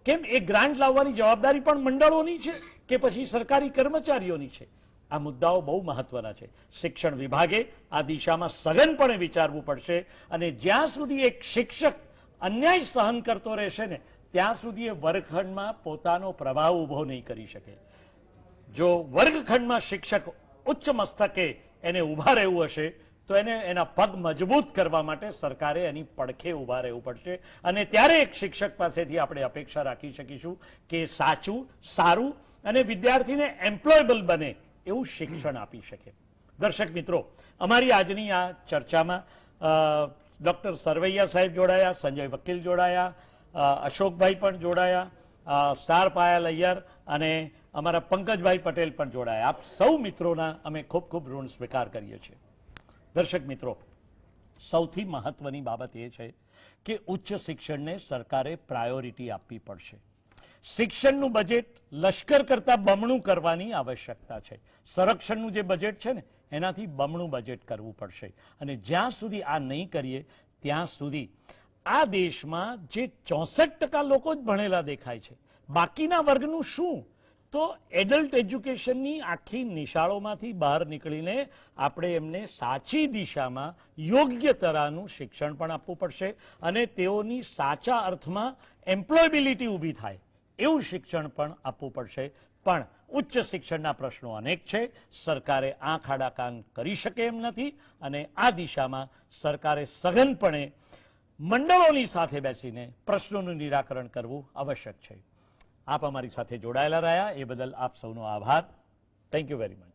કેમ એ ગ્રાન્ટ લાવવાની જવાબદારી પણ મંડળોની છે કે પછી સરકારી કર્મચારીઓની છે? આ મુદ્દાઓ બહુ મહત્વના છે. શિક્ષણ વિભાગે આ દિશામાં સઘનપણે વિચારવું પડશે અને જ્યાં સુધી એક શિક્ષક અન્યાય સહન કરતો રહેશે ને ત્યાં સુધી એ વર્ગખંડમાં પોતાનો પ્રભાવ ઊભો નહીં કરી શકે. જો વર્ગખંડમાં શિક્ષક ઉચ્ચ મસ્તકે એને ઊભા રહેવું હશે તો એને એના પગ મજબૂત કરવા માટે સરકારે એની પડખે ઊભા રહેવું પડશે અને ત્યારે એક શિક્ષક પાસેથી આપણે અપેક્ષા રાખી શકીશું કે સાચું, સારું અને વિદ્યાર્થીને એમ્પ્લોયેબલ બને એવું શિક્ષણ આપી શકે. દર્શક મિત્રો, અમારી આજની આ ચર્ચામાં ડૉક્ટર સરવૈયા સાહેબ જોડાયા, સંજય વકીલ જોડાયા, અશોકભાઈ પણ જોડાયા, સ્ટાર પાયલ અય્યર અને અમારા પંકજભાઈ પટેલ પણ જોડાયા. આપ સૌ મિત્રોના અમે ખૂબ ખૂબ ઋણ સ્વીકાર કરીએ છીએ. દર્શક મિત્રો, સૌથી મહત્વની બાબત એ છે કે ઉચ્ચ શિક્ષણને સરકારે પ્રાયોરિટી આપવી પડશે. શિક્ષણનું બજેટ લશ્કર કરતાં બમણું કરવાની આવશ્યકતા છે. સંરક્ષણનું જે બજેટ છે ને એનાથી બમણું બજેટ કરવું પડશે અને જ્યાં સુધી આ નહીં કરીએ ત્યાં સુધી આ દેશમાં જે 64% લોકો જ ભણેલા દેખાય છે, બાકીના વર્ગનું શું? તો એડલ્ટ એજ્યુકેશનની આખી નિશાળોમાંથી બહાર નીકળીને આપણે એમને સાચી દિશામાં યોગ્ય તરહનું શિક્ષણ પણ આપવું પડશે અને તેઓની સાચા અર્થમાં એમ્પ્લોયેબિલિટી ઊભી થાય એવું શિક્ષણ પણ આપવું પડશે. પણ ઉચ્ચ શિક્ષણના પ્રશ્નો અનેક છે, સરકારે આંખ આડા કાન કરી શકે એમ નથી અને આ દિશામાં સરકારે સઘનપણે મંડળોની સાથે બેસીને પ્રશ્નોનું નિરાકરણ કરવું આવશ્યક છે. આપ અમારી સાથે જોડાયેલા રહ્યા એ બદલ આપ સૌનો આભાર. Thank you very much.